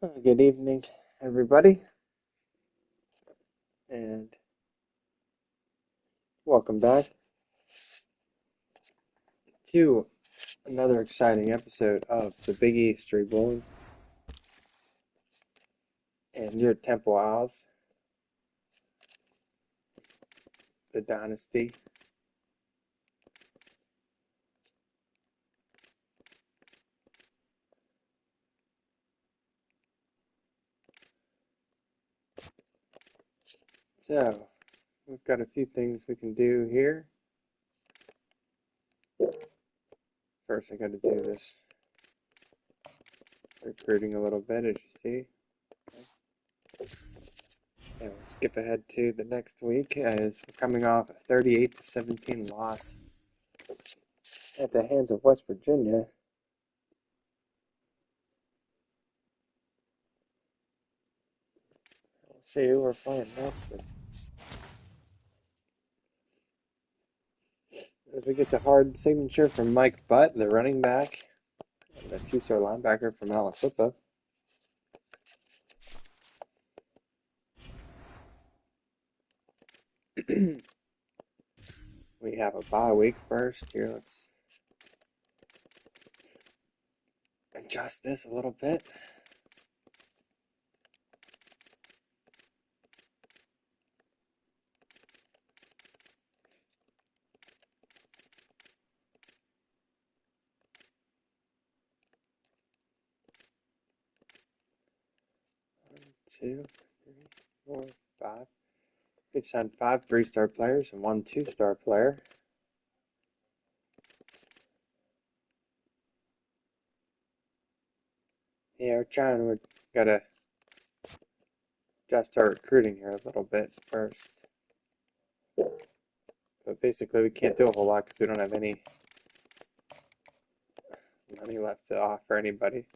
Good evening, everybody, and welcome back to another exciting episode of the Big East Reborn and your Temple Owls, the Dynasty. So, we've got a few things we can do here. First, I got to do this recruiting a little bit, as you see. And we'll skip ahead to the next week as we're coming off a 38-17 loss at the hands of West Virginia. We'll see who we're playing next. As we get the hard signature from Mike Butt, the running back, and the two-star linebacker from Alabama. We have a bye week first. Here, let's adjust this a little bit. One, two, three, four, five. We've signed 5 3-star players and 1 2-star player. Yeah, we gotta adjust our recruiting here a little bit first. But basically, we can't do a whole lot because we don't have any money left to offer anybody.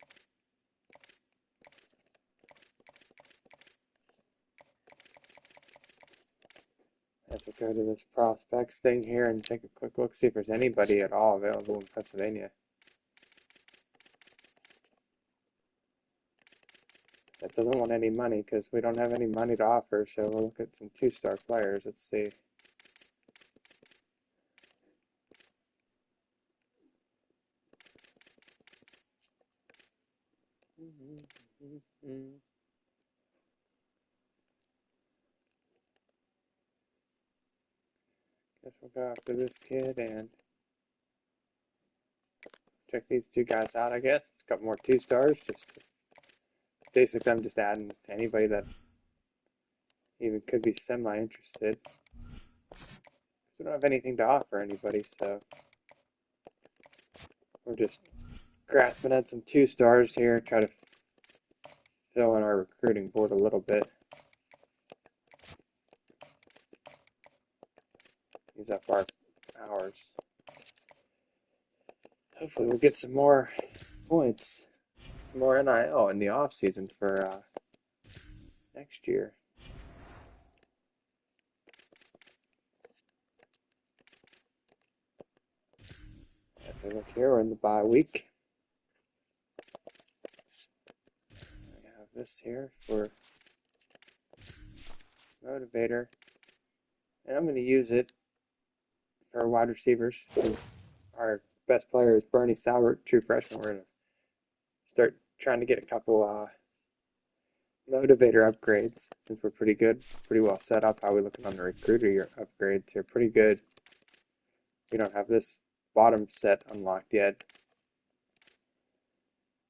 As we go to this prospects thing here and take a quick look, see if there's anybody at all available in Pennsylvania that doesn't want any money, because we don't have any money to offer. So we'll look at some 2-star players. Let's see. Guess we'll go after this kid and check these 2 guys out, I guess. It's got more 2-stars. Just basically, I'm just adding anybody that even could be semi-interested. We don't have anything to offer anybody, so we're just grasping at some 2-stars here, try to fill in our recruiting board a little bit. Use up our hours. Hopefully we'll get some more points, more NIL in the off season for next year. As we look here, we're in the bye week. We have this here for motivator, and I'm going to use it for wide receivers since our best player is Bernie Saubert, true freshman. We're going to start trying to get a couple motivator upgrades since we're pretty good, pretty well set up. How are we looking on the recruiter upgrades here? Pretty good. We don't have this bottom set unlocked yet.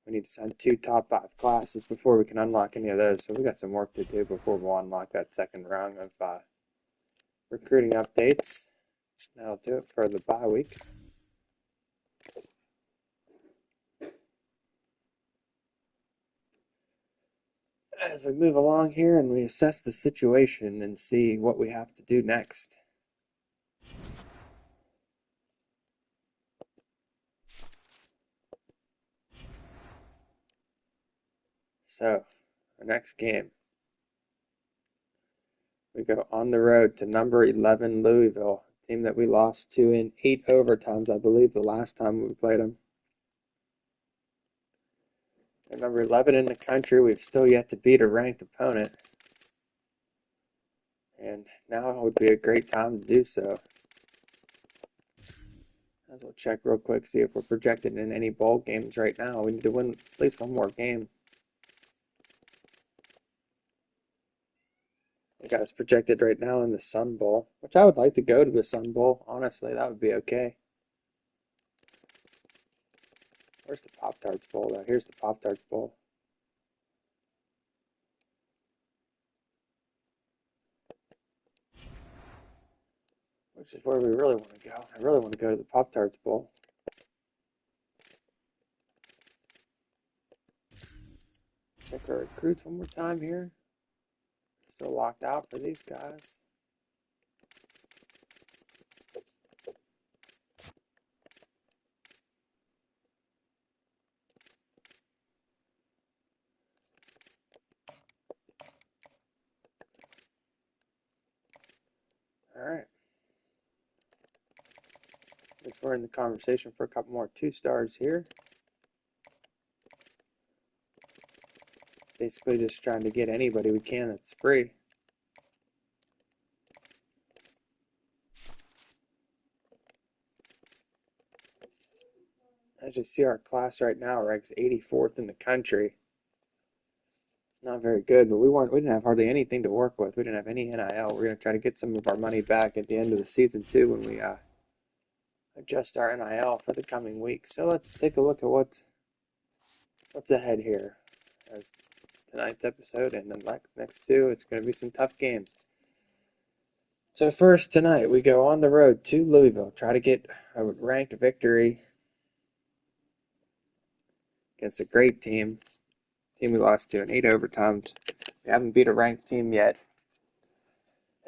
We need to send 2 top 5 classes before we can unlock any of those. So we got some work to do before we'll unlock that second round of recruiting updates. That'll do it for the bye week. As we move along here and we assess the situation and see what we have to do next. So, our next game, we go on the road to number 11 Louisville, a team that we lost to in 8 overtimes, I believe, the last time we played them. And number 11 in the country. We've still yet to beat a ranked opponent. And now would be a great time to do so. As we'll check real quick, see if we're projected in any bowl games right now. We need to win at least one more game. We got us projected right now in the Sun Bowl, which I would like to go to the Sun Bowl. Honestly, that would be okay. Where's the Pop-Tarts Bowl, though? Here's the Pop-Tarts Bowl. Which is where we really want to go. I really want to go to the Pop-Tarts Bowl. Check our recruits one more time here. Still locked out for these guys. All right. Guess we're in the conversation for a couple more 2-stars here. Basically just trying to get anybody we can that's free. As you see, our class right now ranks 84th in the country. Not very good, but we didn't have hardly anything to work with. We didn't have any NIL. We're going to try to get some of our money back at the end of the season too when we adjust our NIL for the coming weeks. So let's take a look at what's ahead here as tonight's episode, and then next two, it's going to be some tough games. So first tonight, we go on the road to Louisville, try to get a ranked victory against a great team we lost to in 8 overtimes. We haven't beat a ranked team yet.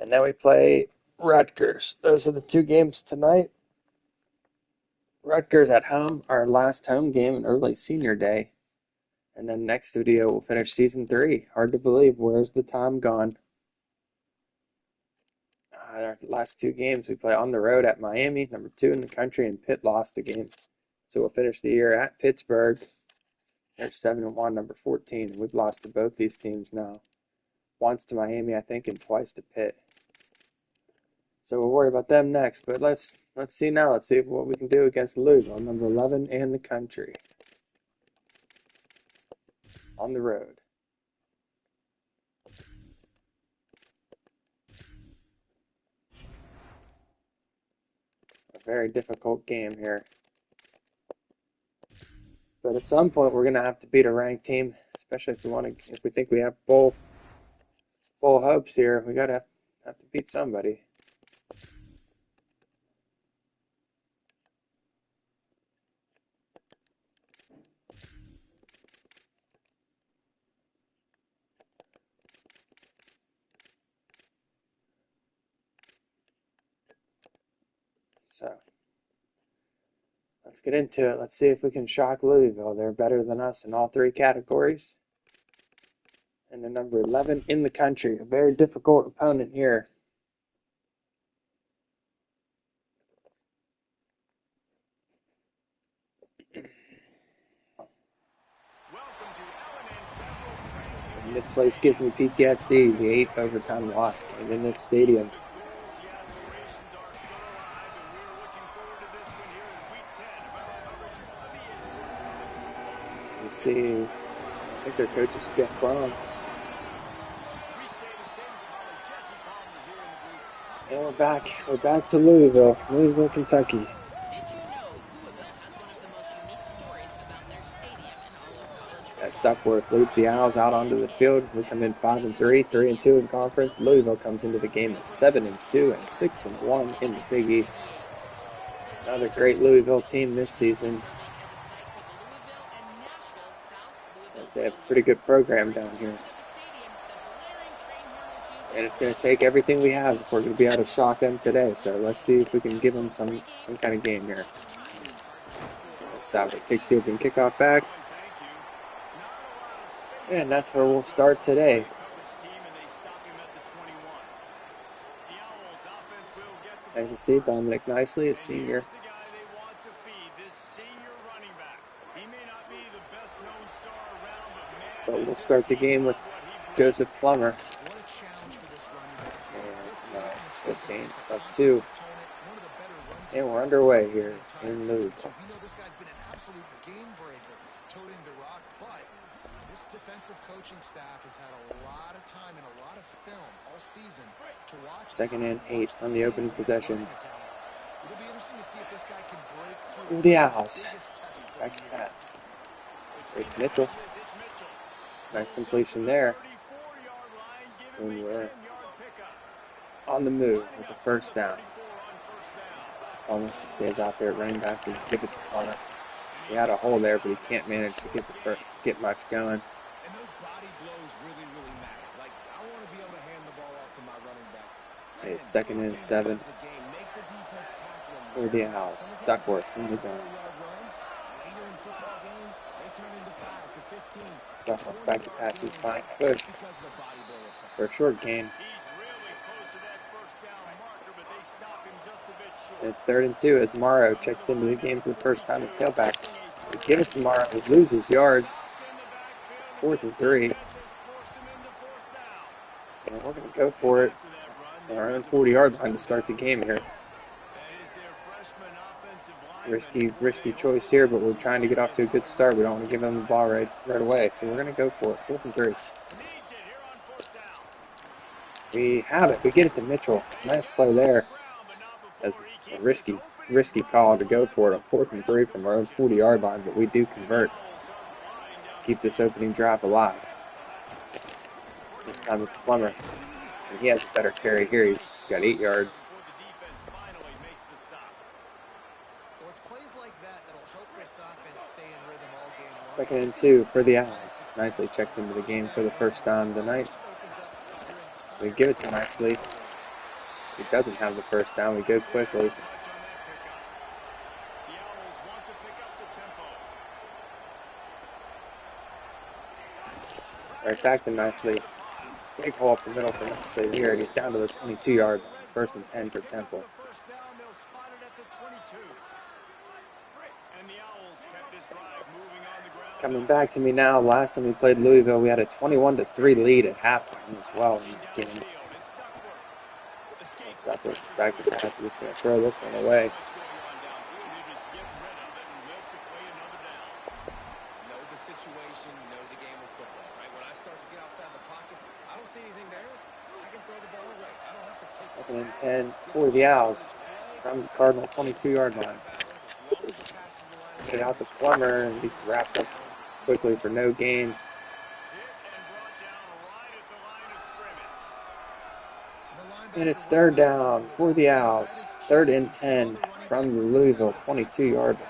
And then we play Rutgers. Those are the 2 games tonight. Rutgers at home, our last home game and early senior day. And then next video, we'll finish season 3. Hard to believe. Where's the time gone? Our last 2 games, we play on the road at Miami, number 2 in the country, and Pitt lost the game. So we'll finish the year at Pittsburgh. They're 7-1, number 14. We've lost to both these teams now. Once to Miami, I think, and twice to Pitt. So we'll worry about them next. But let's see now. Let's see what we can do against Louisville, number 11 in the country. On the road. A very difficult game here. But at some point, we're going to have to beat a ranked team, especially if we think we have bowl hopes here. We got to have to beat somebody. So let's get into it. Let's see if we can shock Louisville. They're better than us in all 3 categories. And they're number 11 in the country. A very difficult opponent here. And this place gives me PTSD. The 8 overtime loss came in this stadium. You see, I think their coach is Jeff Brown. And we're back. We're back to Louisville, Kentucky. Did you know Louisville has one of the most unique stories about their stadium in all of college football? As Duckworth leads the Owls out onto the field, we come in 5-3, 3-2 in conference. Louisville comes into the game at 7-2 and 6-1 in the Big East. Another great Louisville team this season. They have a pretty good program down here. And it's going to take everything we have if we're going to be able to shock them today. So let's see if we can give them some kind of game here. Sauber kicks the open kickoff back. And that's where we'll start today. As you see, Dominic Nicely, a senior. But we'll start the game with Joseph Plummer. And nice quick gain up 2. And we're underway here in Louisville. We know this guy's been an absolute game breaker, toting the rock, but this defensive coaching staff has had a lot of time and a lot of film all season to watch. 2nd and 8 from the opening possession. It'll be interesting to see if this guy can break through The Owls. Back to pass. It's Mitchell. Nice completion there. And we're on the move with the first down. Plummer stays out there at running back and give it to Plummer. He had a hole there, but he can't manage to get much going. And those body blows really, really matter. Like, I want to be able to hand the ball off to my running back. Say it's 2nd and 7 for the Owls. Duckworth in the gun. Duckworth back to pass. He's fine. Push for a short gain. And it's 3rd and 2 as Morrow checks into the game for the first time at tailback. We give it to Morrow. He loses yards. 4th and 3. And we're going to go for it on our own 40-yard line to start the game here. Risky choice here, but we're trying to get off to a good start. We don't want to give them the ball right away, so we're going to go for it. 4th and 3. We have it. We get it to Mitchell. Nice play there. That's a risky call to go for it on 4th and 3 from our own 40-yard line, but we do convert. Keep this opening drive alive. This time it's Plummer. And he has a better carry here. He's got 8 yards. 2nd and 2 for the Owls. Nicely checks into the game for the first down tonight. We give it to Nicely. He doesn't have the first down. We go quickly. Right back to Nicely. Big hole up the middle for Nicely here. He's down to the 22-yard line. 1st and 10 for Temple. It's coming back to me now. Last time we played Louisville, we had a 21-3 lead at halftime as well in the game. Duckworth back to pass. He's going to throw this one away. Second and 10 for the Owls from the Cardinal 22-yard line. Get it out to Plummer, and he's wrapped up quickly for no gain. And it's 3rd down for the Owls. 3rd and 10 from the Louisville 22-yard line.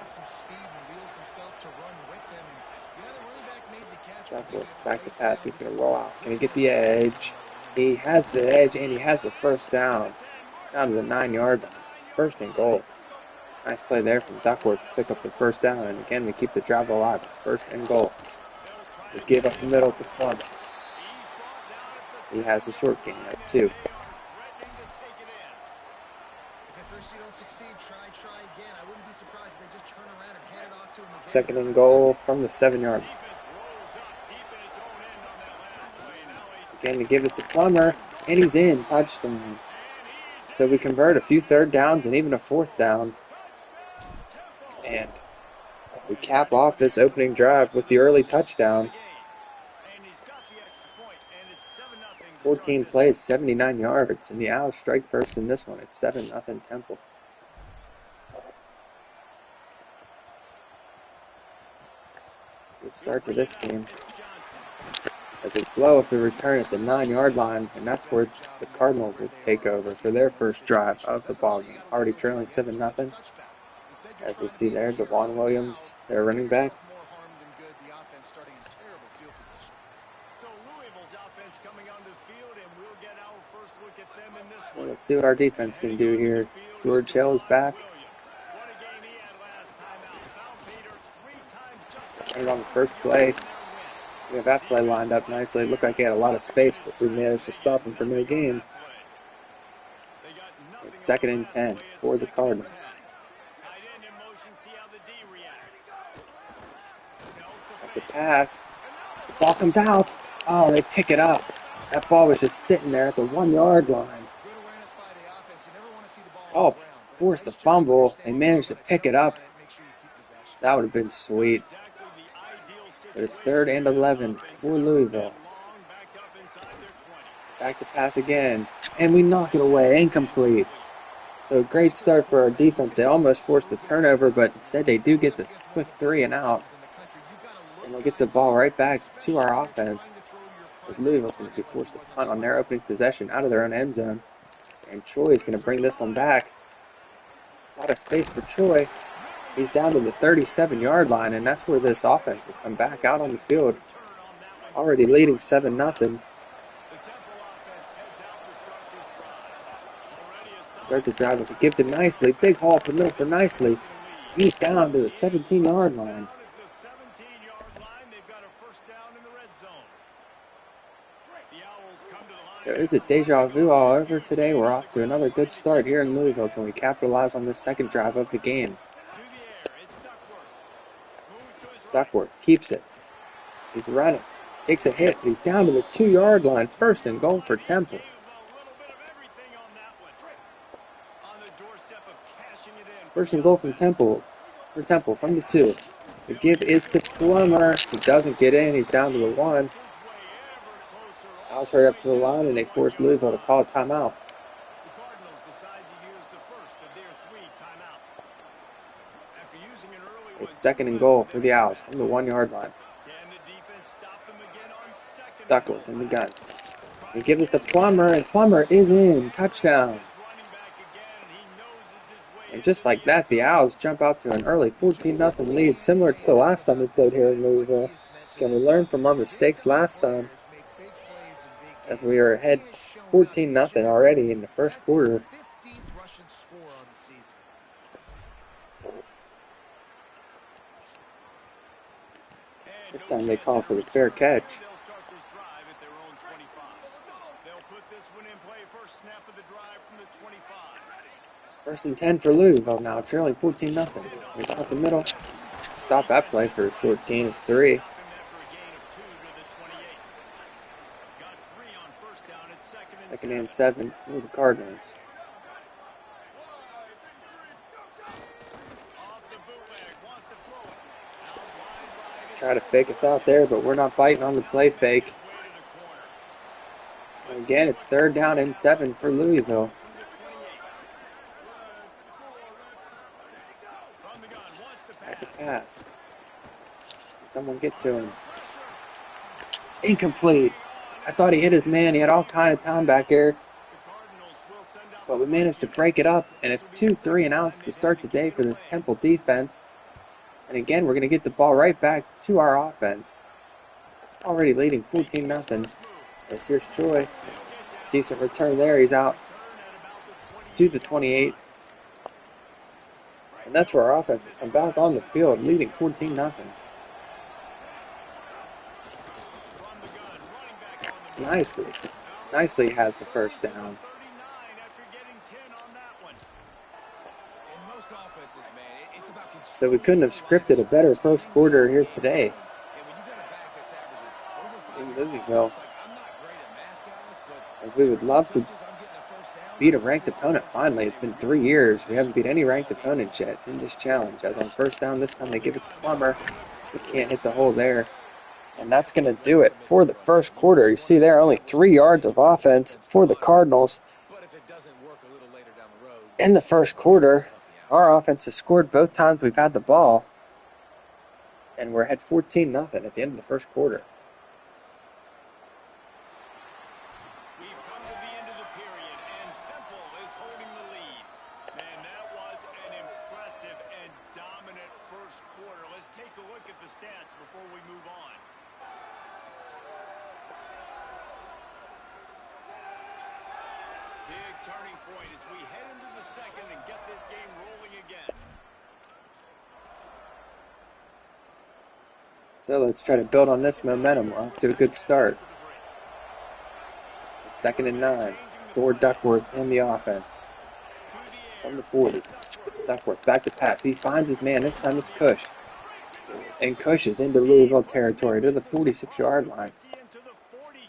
Duckworth back to pass. He's going to roll out. Can he get the edge? He has the edge, and he has the first down. Down to the 9-yard line. 1st and goal. Nice play there from Duckworth to pick up the first down. And again, we keep the drive alive. It's 1st and goal. We give up the middle to Plummer. He has a short gain at 2. Second and goal from the 7-yard line. Again, to give us to Plummer, and he's in. Touchdown. So we convert a few 3rd downs and even a 4th down. And we cap off this opening drive with the early touchdown. 14 plays, 79 yards, and the Owls strike first in this one. It's 7-0 Temple. Good start to this game. As they blow up the return at the 9-yard line, and that's where the Cardinals will take over for their first drive of the ballgame. Already trailing 7-0. As we see there, Devon Williams, their running back. Well, let's see what our defense can do here. George Hill is back. And on the first play, we have that play lined up nicely. It looked like he had a lot of space, but we managed to stop him for no gain. It's 2nd and 10 for the Cardinals. At the pass, Ball comes out. Oh, they pick it up. That ball was just sitting there at the 1 yard line. Good awareness by the offense. You never want to see the ball on Oh, the ground. But forced a nice job fumble. They understanding managed to when pick it come up. on it, make sure you keep possession. That would have been sweet. Exactly the ideal But it's situation 3rd and for this 11 offense. for Third Louisville. and long, backed up inside their 20. Back to pass again. And we knock it away. Incomplete. So great start for our defense. They almost forced a turnover, but instead they do get the quick 3 and out. And we'll get the ball right back to our offense. But Louisville's going to be forced to punt on their opening possession out of their own end zone. And Troy is going to bring this one back. A lot of space for Troy. He's down to the 37-yard line, and that's where this offense will come back out on the field. Already leading 7-0. Starts to drive with a gifted Nicely. Big haul for middle for Nicely. He's down to the 17-yard line. There is a deja vu all over today. We're off to another good start here in Louisville. Can we capitalize on this second drive of the game? Duckworth keeps it. He's running. Takes a hit. He's down to the 2-yard line. 1st and goal for Temple. 1st and goal from Temple. For Temple from the 2. The give is to Plummer. He doesn't get in. He's down to the 1. Owls hurry up to the line, and they force Louisville to call a timeout. It's 2nd and goal for the Owls from the 1-yard line. Duckworth in the gun. They give it to Plummer, and Plummer is in. Touchdown. And just like that, the Owls jump out to an early 14-0 lead, similar to the last time we played here in Louisville. Can we learn from our mistakes last time? As we were ahead 14-0 already in the first quarter. This time they call for the fair catch. First and 10 for Louisville now, trailing 14-0. He's out the middle. Stop that play for a short gain of 3. Second and 7 for the Cardinals. Try to fake us out there, but we're not biting on the play fake. And again, it's 3rd down and 7 for Louisville. Back to pass. Can someone get to him? Incomplete. I thought he hit his man. He had all kind of time back there. But we managed to break it up, and it's 2 3 and outs to start the day for this Temple defense. And again, we're going to get the ball right back to our offense. Already leading 14-0. As here's Troy. Decent return there. He's out to the 28. And that's where our offense will come back on the field, leading 14-0. Nicely has the first down. So we couldn't have scripted a better first quarter here today in Louisville, as we would love to beat a ranked opponent finally. It's been 3 years. We haven't beat any ranked opponents yet in this challenge. As on first down, this time they give it to Plummer. We can't hit the hole there. And that's going to do it for the first quarter. You see there, only 3 yards of offense for the Cardinals. In the first quarter, our offense has scored both times we've had the ball. And we're at 14-0 at the end of the first quarter. We've come to the end of the period, and Temple is holding the lead. Man, that was an impressive and dominant first quarter. Let's take a look at the stats before we move on. Big turning point as we head into the second and get this game rolling again. So let's try to build on this momentum. We're off to a good start. It's 2nd and 9 for Duckworth in the offense. From the 40. Duckworth back to pass. He finds his man. This time it's Cush. and pushes into Louisville territory to the 46-yard line.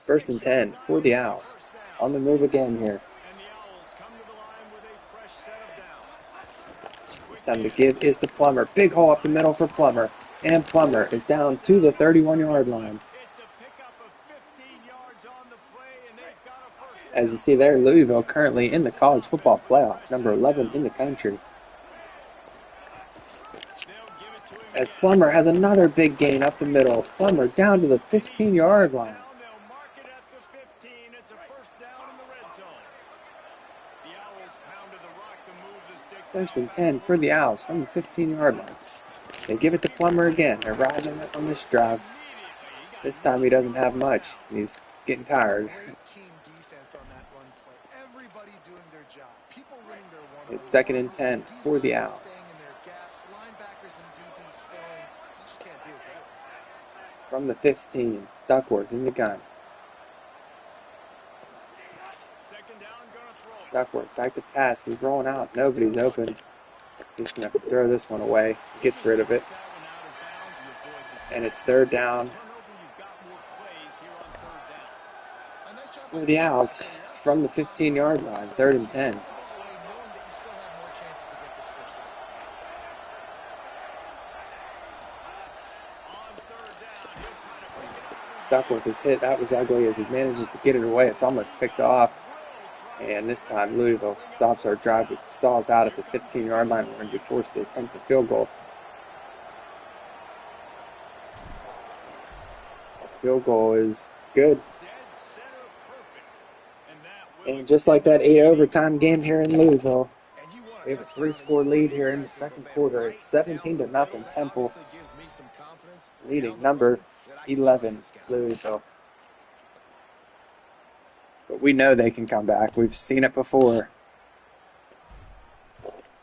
1st and 10 for the Owls. On the move again here. It's time to give is to Plummer. Big hole up the middle for Plummer. And Plummer is down to the 31-yard line. As you see there, Louisville currently in the college football playoff, number 11 in the country. As Plummer has another big gain up the middle. Plummer down to the 15-yard line. 1st and 10 for the Owls from the 15-yard line. They give it to Plummer again. They're riding it on this drive. This time he doesn't have much. He's getting tired. It's 2nd and 10 for the Owls. From the 15, Duckworth in the gun. Duckworth back to pass. He's rolling out. Nobody's open. Just going to have to throw this one away. Gets rid of it. And it's 3rd down for the Owls from the 15-yard line. 3rd and 10. Duckworth is hit. That was ugly as he manages to get it away. It's almost picked off. And this time Louisville stops our drive. It stalls out at the 15-yard line. We're going to be forced to attempt the field goal. Field goal is good. And just like that 8 overtime game here in Louisville, we have a 3-score lead here in the 2nd quarter. It's 17-0 Temple, leading number 11 Louisville. But we know they can come back. We've seen it before.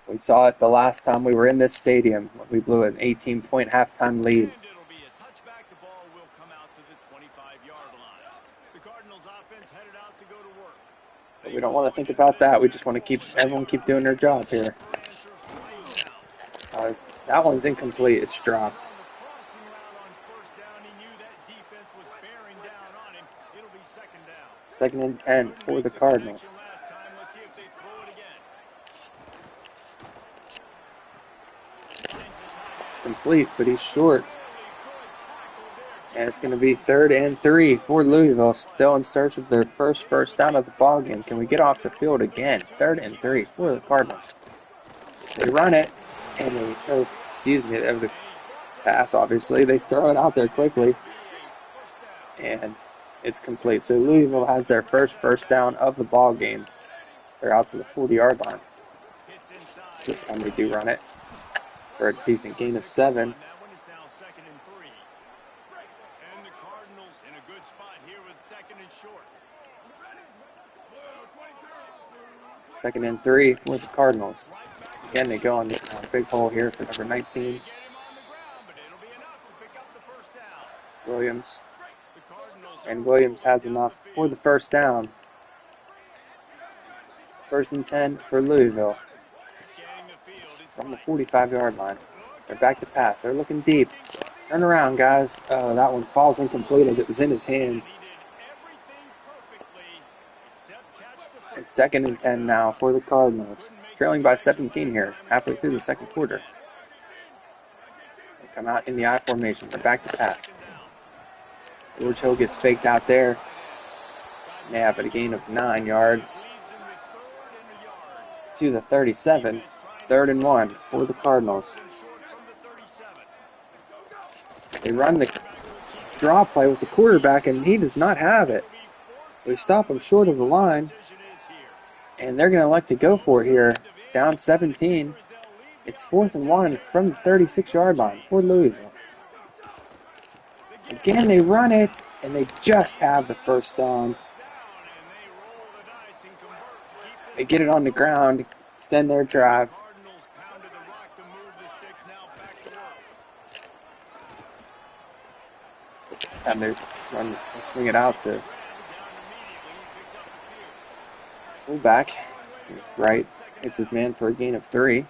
We saw it the last time we were in this stadium. We blew an 18-point halftime lead. But we don't want to think about that. We just want to keep everyone keep doing their job here. That one's incomplete. It's dropped. 2nd and 10 for the Cardinals. It's complete, but he's short. And it's going to be 3rd and 3 for Louisville. Still in search of their first down of the ballgame. Can we get off the field again? 3rd and 3 for the Cardinals. They run it, and that was a pass, obviously. They throw it out there quickly, and it's complete. So Louisville has their first down of the ball game. They're out to the 40-yard line. This time we do run it for a decent gain of 7. Second and 3 for the Cardinals. Again, they go on the big hole here for number 19. Williams. And Williams has enough for the 1st down. 1st and 10 for Louisville. From the 45-yard line. They're back to pass. They're looking deep. Turn around, guys. That one falls incomplete as it was in his hands. It's 2nd and 10 now for the Cardinals. Trailing by 17 here, halfway through the 2nd quarter. They come out in the I formation. They're back to pass. George Hill gets faked out there. They have a gain of 9 yards to the 37. It's 3rd and 1 for the Cardinals. They run the draw play with the quarterback, and he does not have it. They stop him short of the line, and they're going to elect to go for it here. Down 17. It's 4th and 1 from the 36-yard line for Louisville. Again, they run it, and they just have the 1st down. They get it on the ground, extend their drive. This time they swing it out to fullback. He's right. Hits his man for a gain of 3.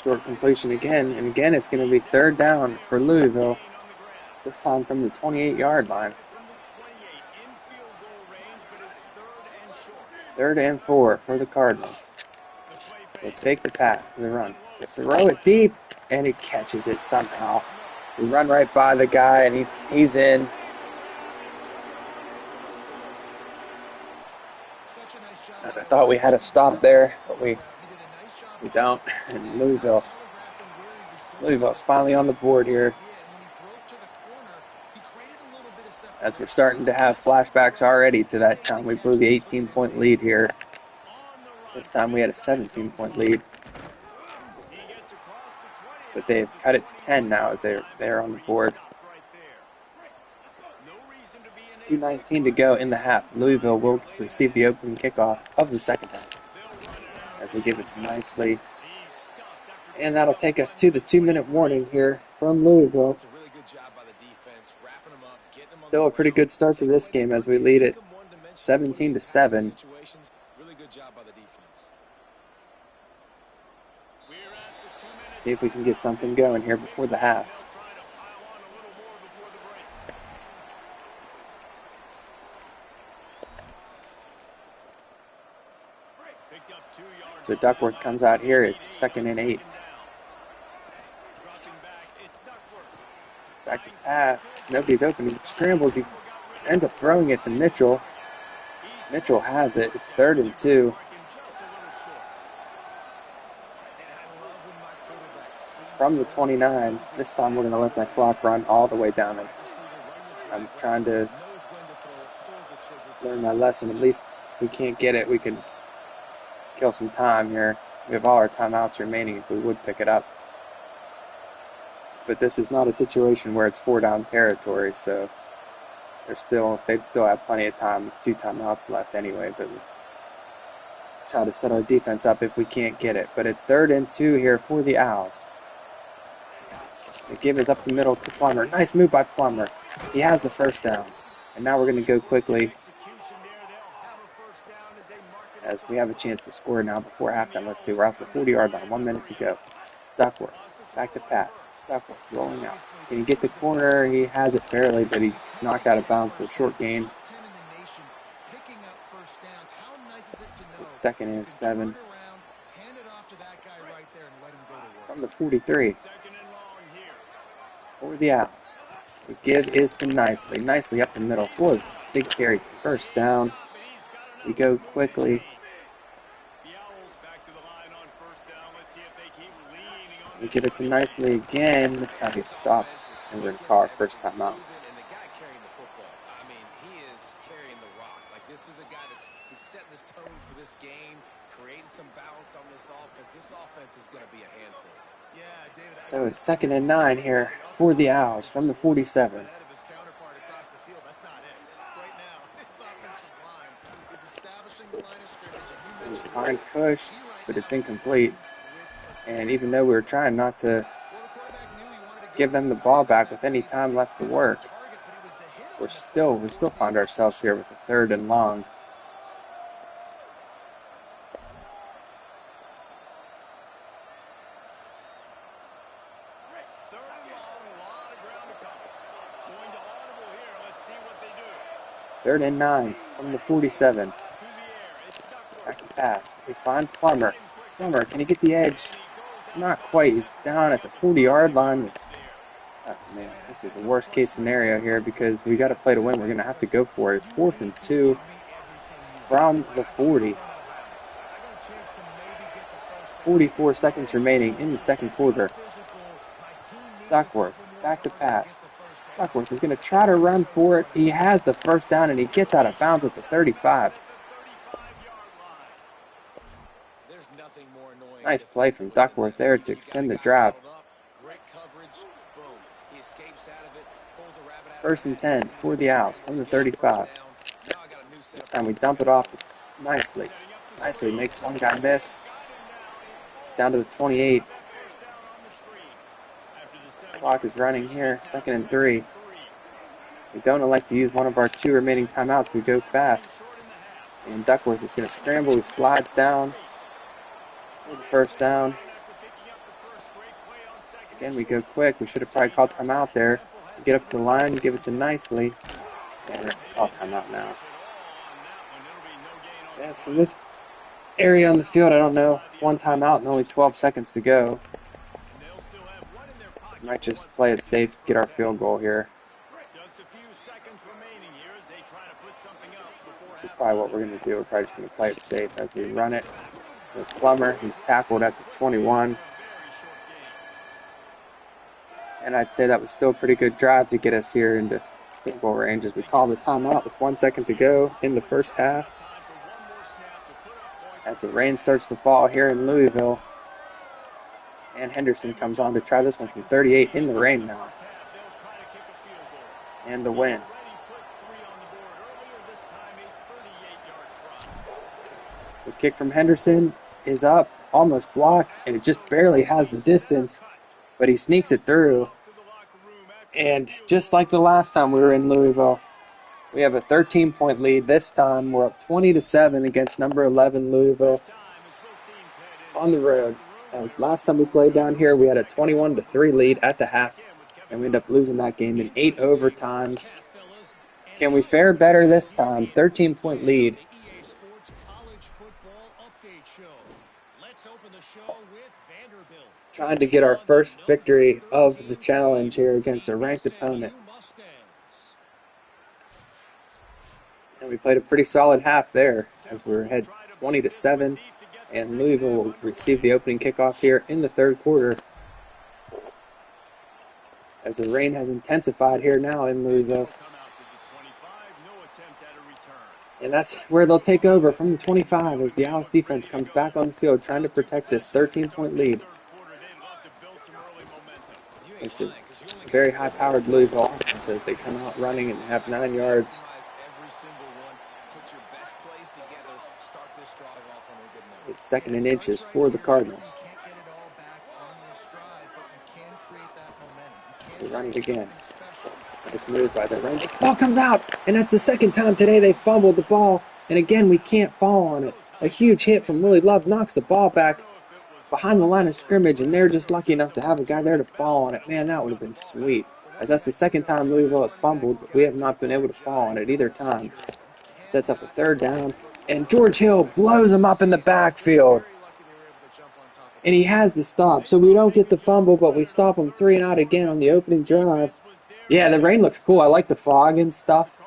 Short completion again, and again it's going to be third down for Louisville, this time from the 28-yard line. 3rd and 4 for the Cardinals. They take the pass for the run. They throw it deep, and he catches it somehow. We run right by the guy, and he's in. As I thought we had a stop there, but we don't. And Louisville's finally on the board here. As we're starting to have flashbacks already to that time we blew the 18-point lead here. This time we had a 17-point lead. But they've cut it to 10 now as they're on the board. 2:19 to go in the half. Louisville will receive the opening kickoff of the second half as we give it to Nicely. And that'll take us to the 2-minute warning here from Louisville. Still a pretty good start to this game as we lead it 17-7. See if we can get something going here before the half. So Duckworth comes out here. It's 2nd and 8. Back to pass. Nobody's open. He scrambles. He ends up throwing it to Mitchell. Mitchell has it. It's 3rd and 2. From the 29. This time we're going to let that clock run all the way down. I'm trying to learn my lesson. At least if we can't get it, we can kill some time here. We have all our timeouts remaining if we would pick it up. But this is not a situation where it's 4-down territory, so they'd still have plenty of time with 2 timeouts left anyway. But we'll try to set our defense up if we can't get it. But it's 3rd and 2 here for the Owls. The give is up the middle to Plummer. Nice move by Plummer. He has the first down. And now we're going to go quickly as we have a chance to score now before halftime. Let's see, we're out the 40-yard line. 1 minute to go. Duckworth, back to pass. Duckworth rolling out. Can he get the corner? He has it barely, but he knocked out of bounds for a short gain. It's 2nd and 7. From the 43. For the Owls. The give is to Nicely. Nicely up the middle for a big carry. First down. We go quickly. We give it to Nicely again. This time he's stopped. And we're in car. First time out. This is a guy he's setting this tone for this game, creating some balance on this offense. This offense is going to be a handful. So it's 2nd and 9 here for the Owls from the 47. Fine push, but it's incomplete. And even though we were trying not to give them the ball back with any time left to work, we still find ourselves here with a 3rd and long. Third and 9 from the 47. Back to pass. We find Plummer. Plummer, can he get the edge? Not quite. He's down at the 40-yard line. Oh, man, this is the worst case scenario here because we got to play to win. We're going to have to go for it. 4th and 2 from the 40. 44 seconds remaining in the second quarter. Duckworth, back to pass. Duckworth is going to try to run for it. He has the first down, and he gets out of bounds at the 35. Nice play from Duckworth there to extend the drive. 1st and 10 for the Owls from the 35. This time we dump it off nicely. Nicely makes one guy miss. It's down to the 28. Clock is running here. 2nd and 3. We don't elect to use one of our 2 remaining timeouts. We go fast. And Duckworth is going to scramble. He slides down for the first down. Again, we go quick. We should have probably called timeout there. We get up to the line, give it to Nicely. And we have to call timeout now. As for this area on the field, I don't know. One timeout and only 12 seconds to go. Might just play it safe, get our field goal here. That's probably what we're going to do. We're probably just going to play it safe as we run it with Plummer. He's tackled at the 21. And I'd say that was still a pretty good drive to get us here into field goal range as we call the timeout with 1 second to go in the first half. As the rain starts to fall here in Louisville. And Henderson comes on to try this one from 38 in the rain now. And the win. The kick from Henderson is up, almost blocked, and it just barely has the distance, but he sneaks it through. And just like the last time we were in Louisville, we have a 13-point lead. This time we're up 20-7 against number 11 Louisville on the road. As last time we played down here, we had a 21-3 lead at the half, and we ended up losing that game in 8 overtimes. Can we fare better this time? 13-point lead. Trying to get our first victory of the challenge here against a ranked opponent. And we played a pretty solid half there as we're ahead 20-7. And Louisville will receive the opening kickoff here in the third quarter. As the rain has intensified here now in Louisville. And that's where they'll take over from the 25 as the Owls defense comes back on the field trying to protect this 13-point lead. It's a very high-powered Louisville offense as they come out running and have 9 yards. It's 2nd and inches for the Cardinals. They run it again. Nice move by the Rangers. Ball comes out, and that's the second time today they fumbled the ball. And again, we can't fall on it. A huge hit from Willie Love knocks the ball back behind the line of scrimmage, and they're just lucky enough to have a guy there to fall on it. Man, that would have been sweet. As that's the second time Louisville has fumbled, but we have not been able to fall on it either time. Sets up a 3rd down, and George Hill blows him up in the backfield. And he has the stop, so we don't get the fumble, but we stop him 3 and out again on the opening drive. Yeah, the rain looks cool. I like the fog and stuff.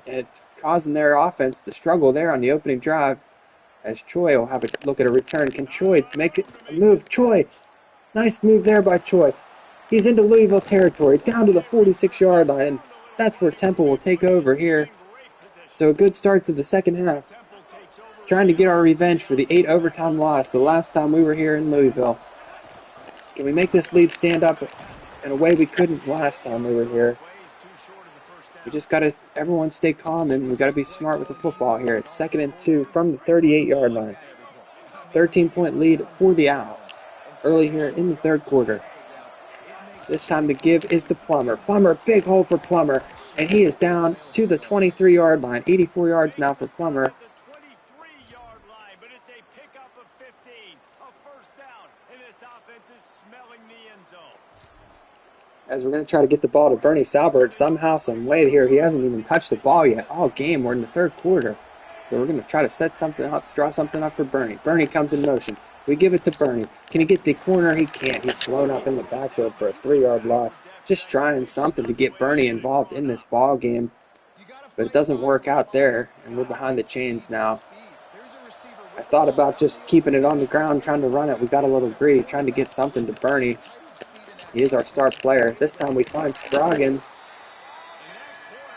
And it's causing their offense to struggle there on the opening drive. As Choi will have a look at a return. Can Choi make it a move? Choi! Nice move there by Choi. He's into Louisville territory, down to the 46-yard line, and that's where Temple will take over here. So a good start to the second half. Trying to get our revenge for the 8 overtime loss the last time we were here in Louisville. Can we make this lead stand up in a way we couldn't last time we were here? We just got to, everyone stay calm, and we got to be smart with the football here. It's 2nd and 2 from the 38-yard line. 13-point lead for the Owls early here in the third quarter. This time the give is to Plummer. Plummer, big hole for Plummer, and he is down to the 23-yard line. 84 yards now for Plummer. As we're going to try to get the ball to Bernie Salberg somehow, some way here. He hasn't even touched the ball yet all game. We're in the third quarter. So we're going to try to set something up, draw something up for Bernie. Bernie comes in motion. We give it to Bernie. Can he get the corner? He can't. He's blown up in the backfield for a 3-yard loss. Just trying something to get Bernie involved in this ball game. But it doesn't work out there, and we're behind the chains now. I thought about just keeping it on the ground, trying to run it. We got a little greedy, trying to get something to Bernie. He is our star player. This time we find Scroggins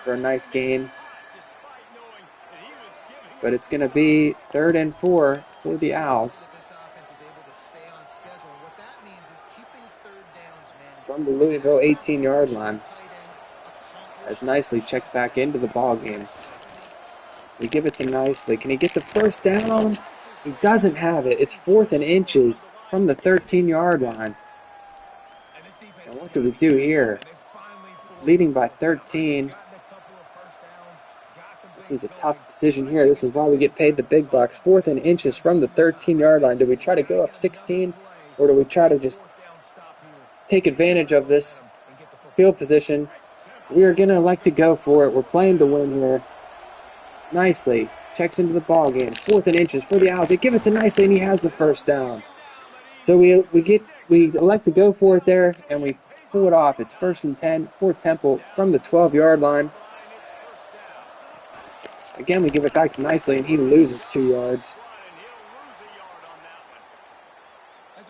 for a nice gain. But it's going to be 3rd and 4 for the Owls. From the Louisville 18-yard line. As Nicely checks back into the ball game. We give it to Nicely. Can he get the first down? He doesn't have it. It's 4th and inches from the 13-yard line. And what do we do here? Leading by 13. The This is a tough decision here. This is why we get paid the big bucks. 4th and inches from the 13-yard line. Do we try to go up 16, or do we try to just take advantage of this field position? We are going to like to go for it. We're playing to win here. Nicely. Checks into the ball game. 4th and inches for the Owls. They give it to Nicely, and he has the first down. So we elect to go for it there, and we pull it off. It's 1st and 10 for Temple from the 12-yard line. Again, we give it back to Nicely, and he loses 2 yards.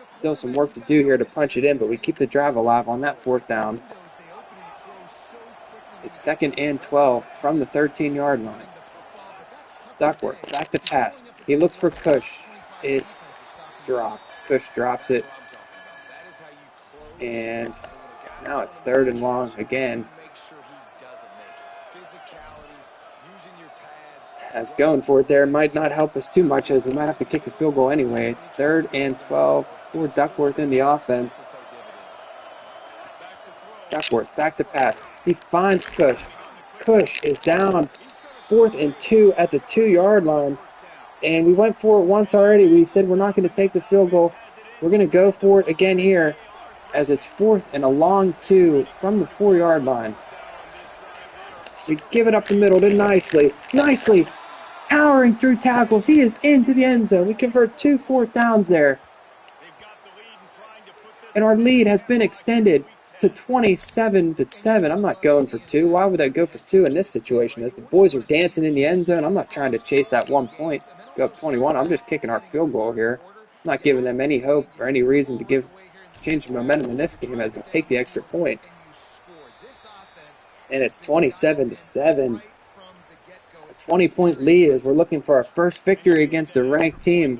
Still some work to do here to punch it in, but we keep the drive alive on that 4th down. It's 2nd and 12 from the 13-yard line. Duckworth, back to pass. He looks for Cush. It's dropped. Cush drops it. And now it's 3rd and long again. As going for it there might not help us too much, as we might have to kick the field goal anyway. It's 3rd and 12 for Duckworth in the offense. Duckworth back to pass. He finds Cush. Cush is down. 4th and 2 at the 2-yard line. And we went for it once already. We said we're not going to take the field goal. We're going to go for it again here, as it's 4th and a long 2 from the 4-yard line. We give it up the middle to Nicely. Nicely powering through tackles. He is into the end zone. We convert 2 4th downs there. And our lead has been extended to 27-7. I'm not going for 2. Why would I go for 2 in this situation? As the boys are dancing in the end zone, I'm not trying to chase that 1 point, go up 21. I'm just kicking our field goal here. I'm not giving them any hope or any reason to change the momentum in this game as we take the extra point. And it's 27-7. A 20-point lead as we're looking for our first victory against a ranked team.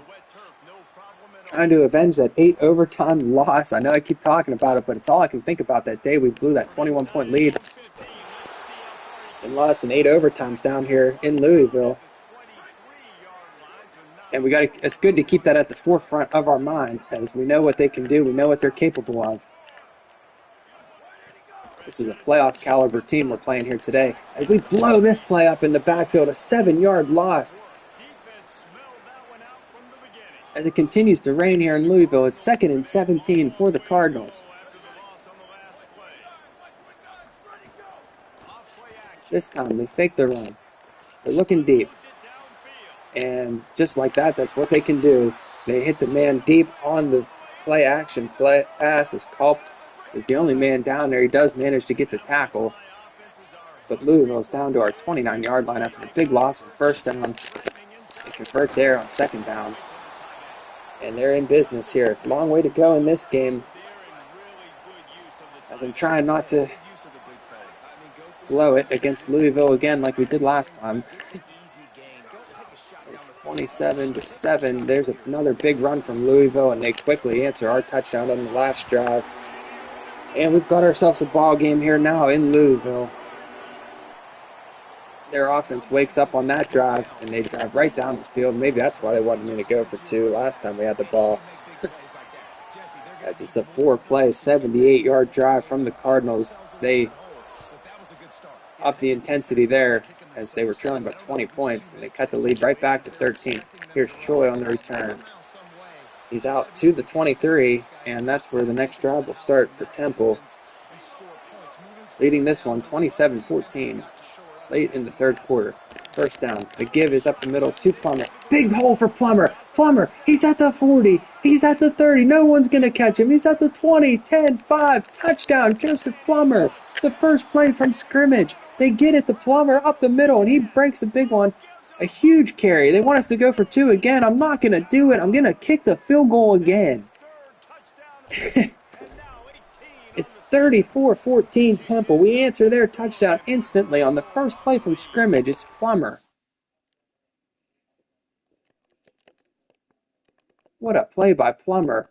Trying to avenge that 8 overtime loss. I know I keep talking about it, but it's all I can think about that day we blew that 21-point lead and lost in 8 overtimes down here in Louisville. And it's good to keep that at the forefront of our mind, as we know what they can do. We know what they're capable of. This is a playoff caliber team we're playing here today. As we blow this play up in the backfield, a 7-yard loss. As it continues to rain here in Louisville, it's 2nd and 17 for the Cardinals. This time they fake the run. They're looking deep. And just like that, that's what they can do. They hit the man deep on the play action. Pass as Culp is the only man down there. He does manage to get the tackle. But Louisville's down to our 29-yard line after the big loss on 1st down. They convert there on 2nd down. And they're in business here. Long way to go in this game, as I'm trying not to blow it against Louisville again like we did last time. It's 27-7. There's another big run from Louisville, and they quickly answer our touchdown on the last drive. And we've got ourselves a ball game here now in Louisville. Their offense wakes up on that drive, and they drive right down the field. Maybe that's why they wanted me to go for 2 last time we had the ball. As it's a 4-play, 78-yard drive from the Cardinals. They upped the intensity there as they were trailing by 20 points, and they cut the lead right back to 13. Here's Choi on the return. He's out to the 23, and that's where the next drive will start for Temple. Leading this one, 27-14. Late in the 3rd quarter. 1st down. The give is up the middle to Plummer. Big hole for Plummer. Plummer, he's at the 40. He's at the 30. No one's going to catch him. He's at the 20, 10, 5. Touchdown, Joseph Plummer. The first play from scrimmage. They get it to Plummer up the middle, and he breaks a big one. A huge carry. They want us to go for 2 again. I'm not going to do it. I'm going to kick the field goal again. It's 34-14 Temple. We answer their touchdown instantly on the first play from scrimmage. It's Plummer. What a play by Plummer.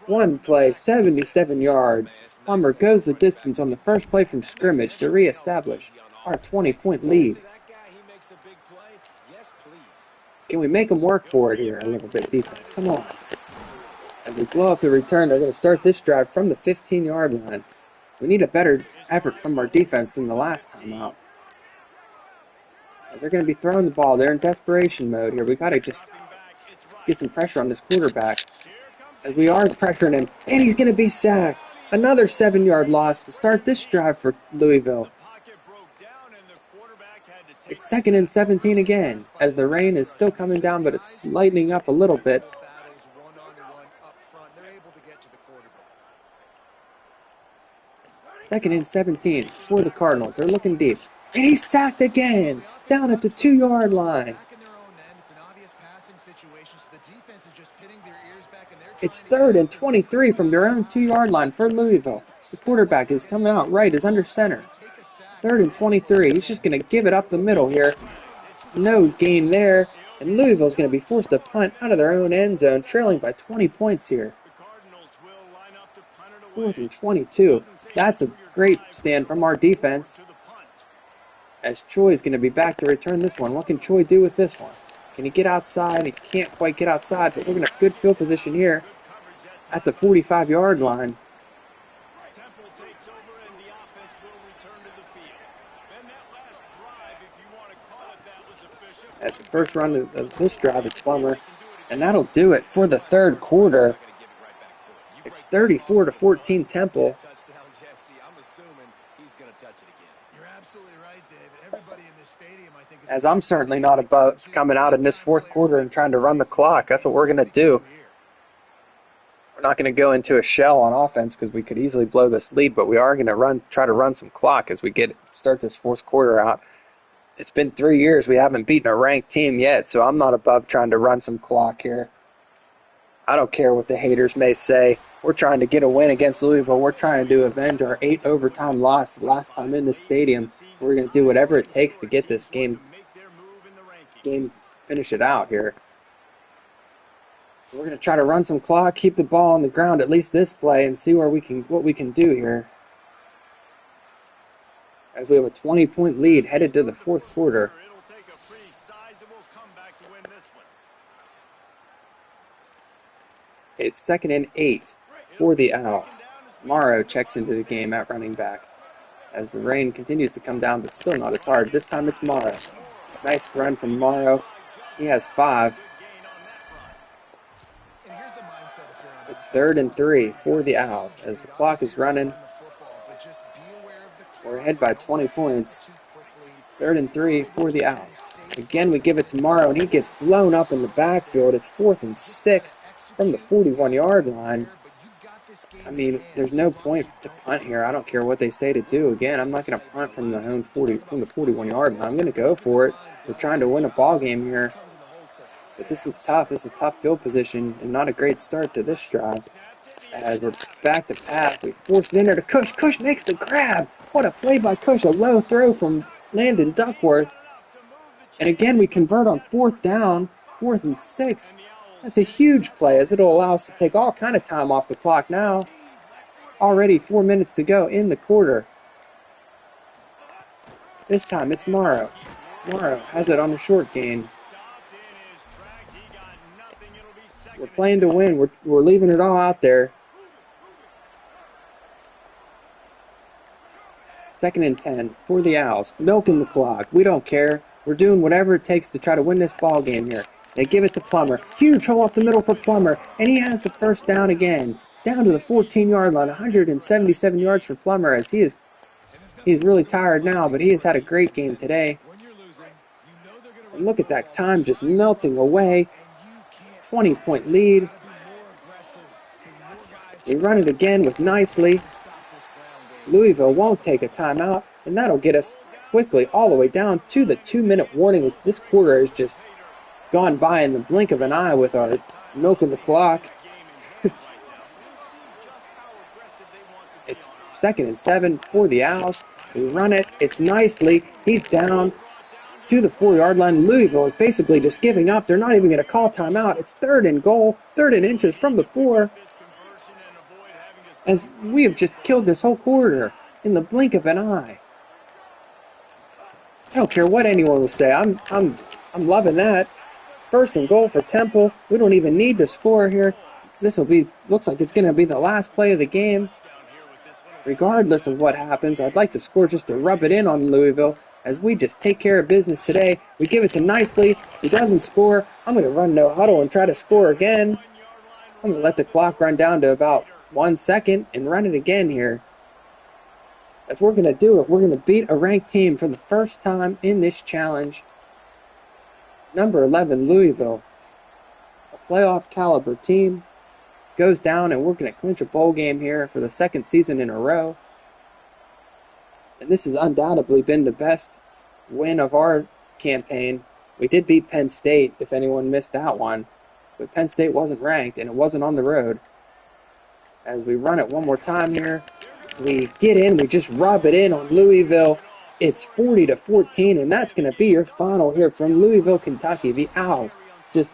One play, 77 yards. Plummer goes the distance on the first play from scrimmage to reestablish our 20-point lead. Can we make them work for it here a little bit, defense? Come on. As we blow up the return, they're going to start this drive from the 15-yard line. We need a better effort from our defense than the last time out. As they're going to be throwing the ball. They're in desperation mode here. We got to just get some pressure on this quarterback. As we are pressuring him. And he's going to be sacked. Another 7-yard loss to start this drive for Louisville. It's 2nd and 17 again, as the rain is still coming down, but it's lightening up a little bit. Second and 17 for the Cardinals. They're looking deep. And he's sacked again, down at the 2-yard line. It's 3rd and 23 from their own 2-yard line for Louisville. The quarterback is coming out right, is under center. 3rd and 23. He's just going to give it up the middle here. No gain there. And Louisville's going to be forced to punt out of their own end zone, trailing by 20 points here. 4th and 22. That's a great stand from our defense. As Choi's going to be back to return this one. What can Choi do with this one? Can he get outside? He can't quite get outside, but we're going to have good field position here at the 45-yard line. That's the first run of this drive at Plummer. And that'll do it for the 3rd quarter. It's 34-14 Temple. As I'm certainly not above coming out in this 4th quarter and trying to run the clock. That's what we're going to do. We're not going to go into a shell on offense because we could easily blow this lead, but we are going to try to run some clock as we start this 4th quarter out. It's been 3 years. We haven't beaten a ranked team yet, so I'm not above trying to run some clock here. I don't care what the haters may say. We're trying to get a win against Louisville. We're trying to avenge our 8 overtime loss the last time in this stadium. We're going to do whatever it takes to get this game finish it out here. We're going to try to run some clock, keep the ball on the ground at least this play, and see what we can do here. As we have a 20-point lead headed to the 4th quarter. It's 2nd and 8 for the Owls. Morrow checks into the game at running back. As the rain continues to come down, but still not as hard. This time it's Morrow. Nice run from Morrow. He has 5. It's 3rd and 3 for the Owls. As the clock is running, we're ahead by 20 points. 3rd and 3 for the Owls. Again, we give it to Morrow, and he gets blown up in the backfield. It's 4th and 6 from the 41-yard line. I mean, there's no point to punt here. I don't care what they say to do. Again, I'm not going to punt from the 41-yard line. I'm going to go for it. We're trying to win a ball game here. But this is tough. This is tough field position and not a great start to this drive. As we're back to pass, we force it in there to Cush. Cush makes the grab. What a play by Cush. A low throw from Landon Duckworth. And again, we convert on 4th down, 4th and 6. That's a huge play as it'll allow us to take all kind of time off the clock now. Already 4 minutes to go in the quarter. This time it's Morrow. Morrow has it on a short gain. We're playing to win. We're leaving it all out there. 2nd and 10 for the Owls. Milking the clock. We don't care. We're doing whatever it takes to try to win this ball game here. They give it to Plummer. Huge hole up the middle for Plummer. And he has the first down again. Down to the 14-yard line. 177 yards for Plummer as he's really tired now, but he has had a great game today. And look at that time just melting away. 20-point lead. We run it again with Nicely. Louisville won't take a timeout, and that'll get us quickly all the way down to the 2-minute warning. This quarter has just gone by in the blink of an eye with our milking the clock. It's 2nd and 7 for the Owls. We run it. It's Nicely. He's down to the 4-yard line. Louisville is basically just giving up. They're not even going to call timeout. It's 3rd and goal, 3rd and inches from the 4. As we have just killed this whole quarter in the blink of an eye. I don't care what anyone will say. I'm loving that. 1st and goal for Temple. We don't even need to score here. Looks like it's going to be the last play of the game. Regardless of what happens, I'd like to score just to rub it in on Louisville. as we just take care of business today. We give it to Nicely. He doesn't score. I'm going to run no huddle and try to score again. I'm going to let the clock run down to about 1 second and run it again here. As we're going to do it, we're going to beat a ranked team for the first time in this challenge. Number 11, Louisville, a playoff caliber team, goes down, and we're going to clinch a bowl game here for the second season in a row. And this has undoubtedly been the best win of our campaign. We did beat Penn State, if anyone missed that one. But Penn State wasn't ranked, and it wasn't on the road. As we run it one more time here, we get in, we just rub it in on Louisville. It's 40-14, and that's going to be your final here from Louisville, Kentucky. The Owls just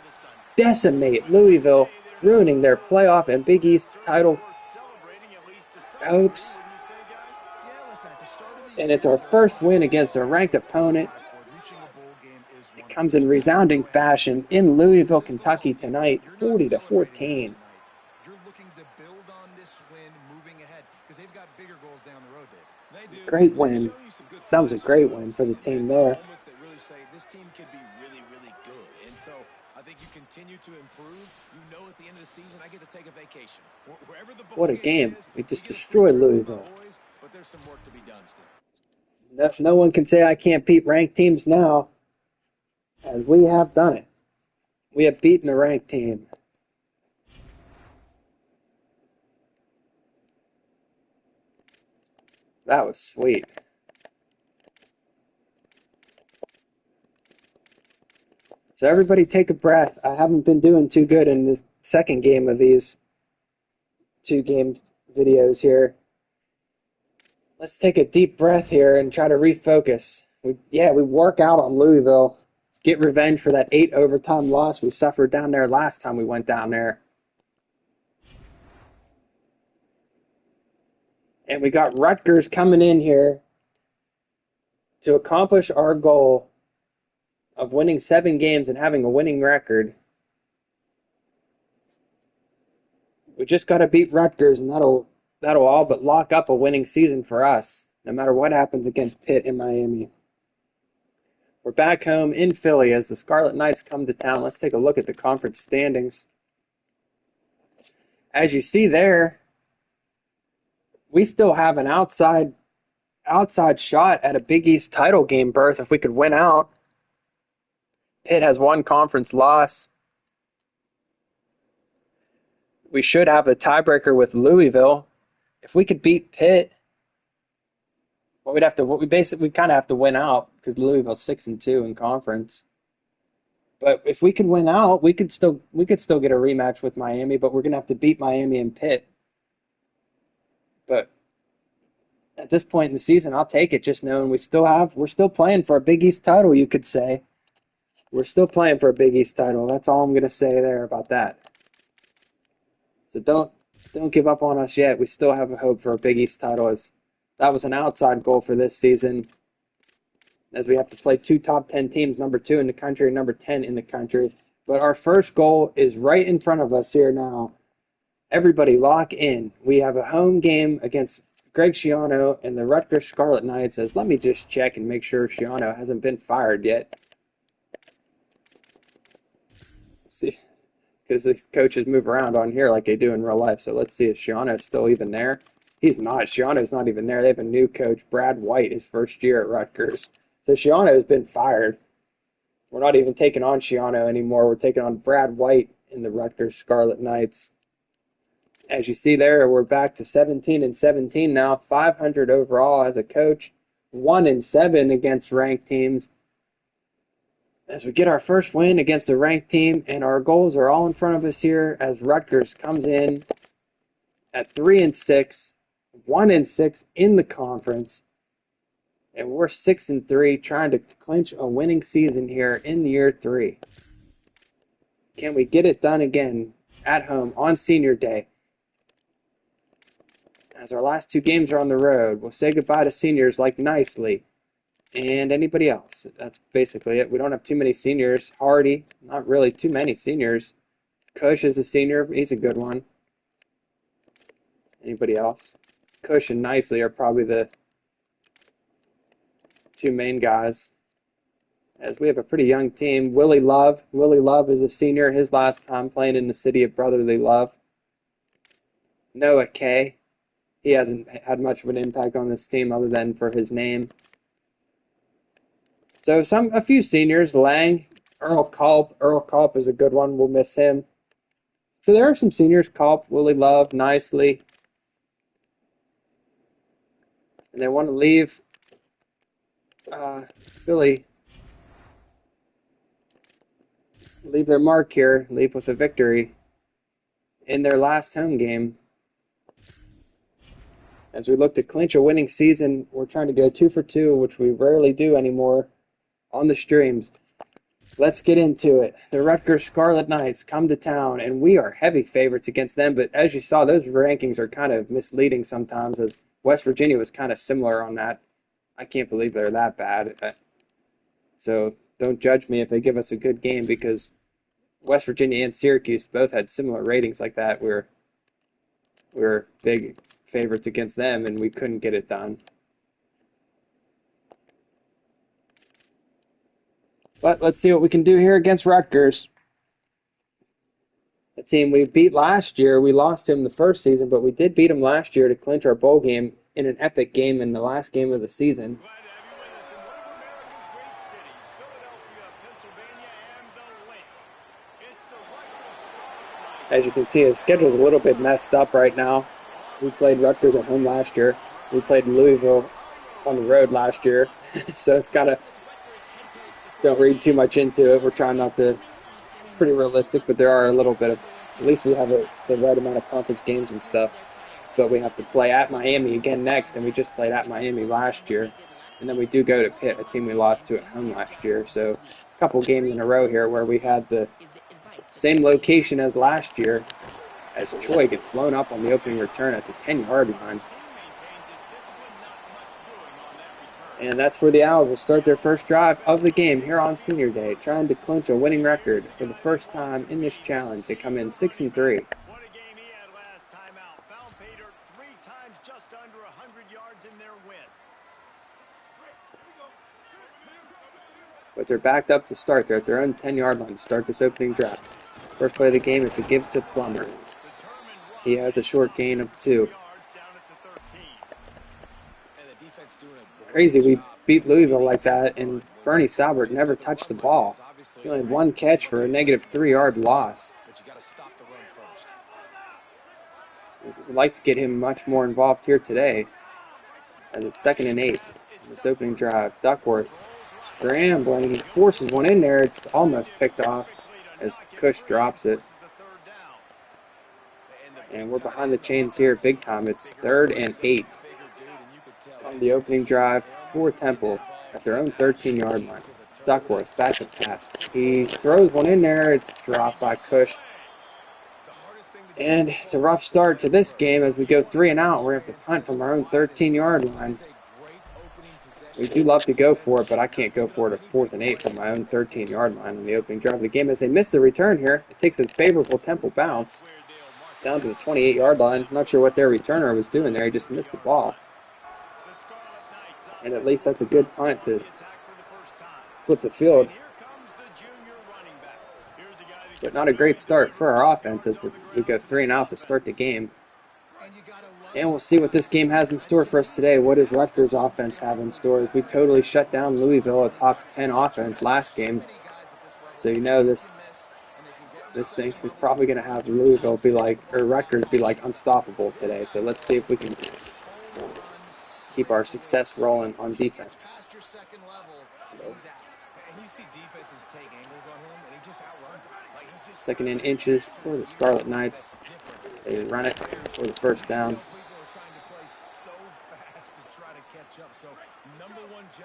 decimate Louisville, ruining their playoff and Big East title hopes. And it's our first win against a ranked opponent. It comes in resounding fashion in Louisville, Kentucky tonight, 40-14. Great win. That was a great win for the team there. This team could be really, really good. And so I think you continue to improve. You know, at the end of the season, I get to take a vacation. Wherever the What a game. We just destroyed Louisville. But there's some work to be done still. No one can say I can't beat ranked teams now, as we have done it. We have beaten a ranked team. That was sweet. So everybody take a breath. I haven't been doing too good in this second game of these 2-game videos here. Let's take a deep breath here and try to refocus. We work out on Louisville. Get revenge for that 8 overtime loss we suffered down there last time we went down there. And we got Rutgers coming in here to accomplish our goal of winning 7 games and having a winning record. We just got to beat Rutgers, and that'll all but lock up a winning season for us, no matter what happens against Pitt in Miami. We're back home in Philly as the Scarlet Knights come to town. Let's take a look at the conference standings. As you see there, we still have an outside shot at a Big East title game berth if we could win out. Pitt has 1 conference loss. We should have the tiebreaker with Louisville. If we could beat Pitt, well, we kind of have to win out because Louisville's 6-2 in conference. But if we could win out, we could still get a rematch with Miami, but we're gonna have to beat Miami and Pitt. But at this point in the season, I'll take it, just knowing we're still playing for a Big East title, you could say. We're still playing for a Big East title. That's all I'm going to say there about that. So don't give up on us yet. We still have a hope for a Big East title, as that was an outside goal for this season, as we have to play 2 top 10 teams, number 2 in the country and number 10 in the country. But our first goal is right in front of us here now. Everybody lock in. We have a home game against Greg Schiano and the Rutgers Scarlet Knights. Let me just check and make sure Schiano hasn't been fired yet. See, because these coaches move around on here like they do in real life. So let's see if Schiano's still even there. He's not. Schiano's not even there. They have a new coach, Brad White, his first year at Rutgers. So Schiano's been fired. We're not even taking on Schiano anymore. We're taking on Brad White in the Rutgers Scarlet Knights. As you see there, we're back to 17-17 now, 500 overall as a coach, 1-7 against ranked teams. As we get our first win against a ranked team, and our goals are all in front of us here as Rutgers comes in at 3-6, 1-6 in the conference, and we're 6-3, trying to clinch a winning season here in year 3. Can we get it done again at home on Senior Day? As our last 2 games are on the road, we'll say goodbye to seniors like Nicely and anybody else. That's basically it. We don't have too many seniors. Hardy, not really too many seniors. Cush is a senior. He's a good one. Anybody else? Cush and Nicely are probably the two main guys, as we have a pretty young team. Willie Love is a senior, his last time playing in the city of brotherly love. Noah K, he hasn't had much of an impact on this team other than for his name. So a few seniors, Lang, Earl Culp. Earl Culp is a good one. We'll miss him. So there are some seniors, Culp, Willie Love, Nicely. And they want to leave Philly, leave their mark here, leave with a victory in their last home game. As we look to clinch a winning season, we're trying to go 2 for 2, which we rarely do anymore on the streams. Let's get into it. The Rutgers Scarlet Knights come to town, and we are heavy favorites against them. But as you saw, those rankings are kind of misleading sometimes, as West Virginia was kind of similar on that. I can't believe they're that bad. So don't judge me if they give us a good game, because West Virginia and Syracuse both had similar ratings like that. We're big favorites against them, and we couldn't get it done. But let's see what we can do here against Rutgers. A team we beat last year. We lost him the first season, but we did beat him last year to clinch our bowl game in an epic game in the last game of the season. Glad to have you with us in one of America's great cities, Philadelphia, Pennsylvania, and the Link. It's the Rutgers Scarlet Knights. As you can see, the schedule's a little bit messed up right now. We played Rutgers at home last year. We played Louisville on the road last year. So it's kind of, don't read too much into it. We're trying not to, it's pretty realistic, but there are a little bit of, at least we have the right amount of conference games and stuff. But we have to play at Miami again next, and we just played at Miami last year. And then we do go to Pitt, a team we lost to at home last year. So a couple games in a row here where we had the same location as last year, as Troy gets blown up on the opening return at the 10-yard line. And that's where the Owls will start their first drive of the game here on Senior Day, trying to clinch a winning record for the first time in this challenge. They come in 6-3. What a game he had last time out. Found Pater 3 times just under 100 yards in their win. But they're backed up to start. They're at their own 10-yard line to start this opening drive. First play of the game, it's a give to Plummer. He has a short gain of 2. Crazy, we beat Louisville like that, and Bernie Saubert never touched the ball. He only had 1 catch for a negative 3-yard loss. We'd like to get him much more involved here today, as it's 2nd and 8 in this opening drive. Duckworth scrambling, he forces one in there. It's almost picked off as Cush drops it. And we're behind the chains here big time. It's 3rd and 8 on the opening drive for Temple at their own 13-yard line. Duckworth back to pass. He throws one in there. It's dropped by Cush. And it's a rough start to this game as we go 3 and out. We have to punt from our own 13-yard line. We do love to go for it, but I can't go for it at 4th and 8 from my own 13-yard line on the opening drive of the game as they miss the return here. It takes a favorable Temple bounce down to the 28-yard line. I'm not sure what their returner was doing there. He just missed the ball. And at least that's a good punt to flip the field. But not a great start for our offense as we go 3 and out to start the game. And we'll see what this game has in store for us today. What does Rutgers offense have in store? As we totally shut down Louisville, a top 10 offense last game. So you know this thing is probably going to have Rutgers be like unstoppable today. So let's see if we can keep our success rolling on defense. Second and inches for the Scarlet Knights. They run it for the first down.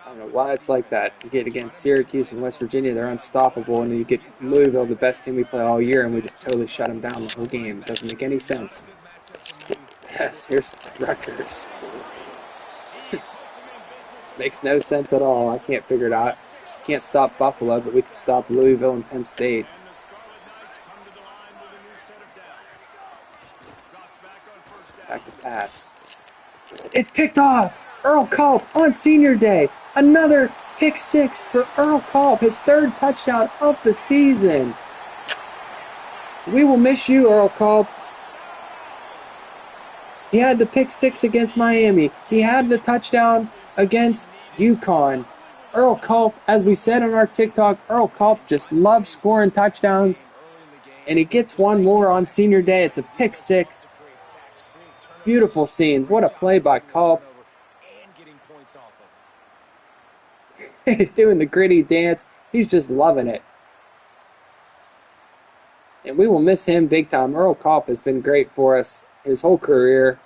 I don't know why it's like that. You get against Syracuse and West Virginia, they're unstoppable, and you get Louisville, the best team we play all year, and we just totally shut them down the whole game. It doesn't make any sense. Yes, here's Rutgers. Makes no sense at all. I can't figure it out. Can't stop Buffalo, but we can stop Louisville and Penn State. Back to pass. It's picked off! Earl Culp on Senior Day. Another pick six for Earl Culp, his third touchdown of the season. We will miss you, Earl Culp. He had the pick six against Miami. He had the touchdown against UConn. Earl Culp, as we said on our TikTok, Earl Culp just loves scoring touchdowns. And he gets one more on senior day. It's a pick six. Beautiful scenes. What a play by Culp. He's doing the gritty dance. He's just loving it. And we will miss him big time. Earl Culp has been great for us his whole career.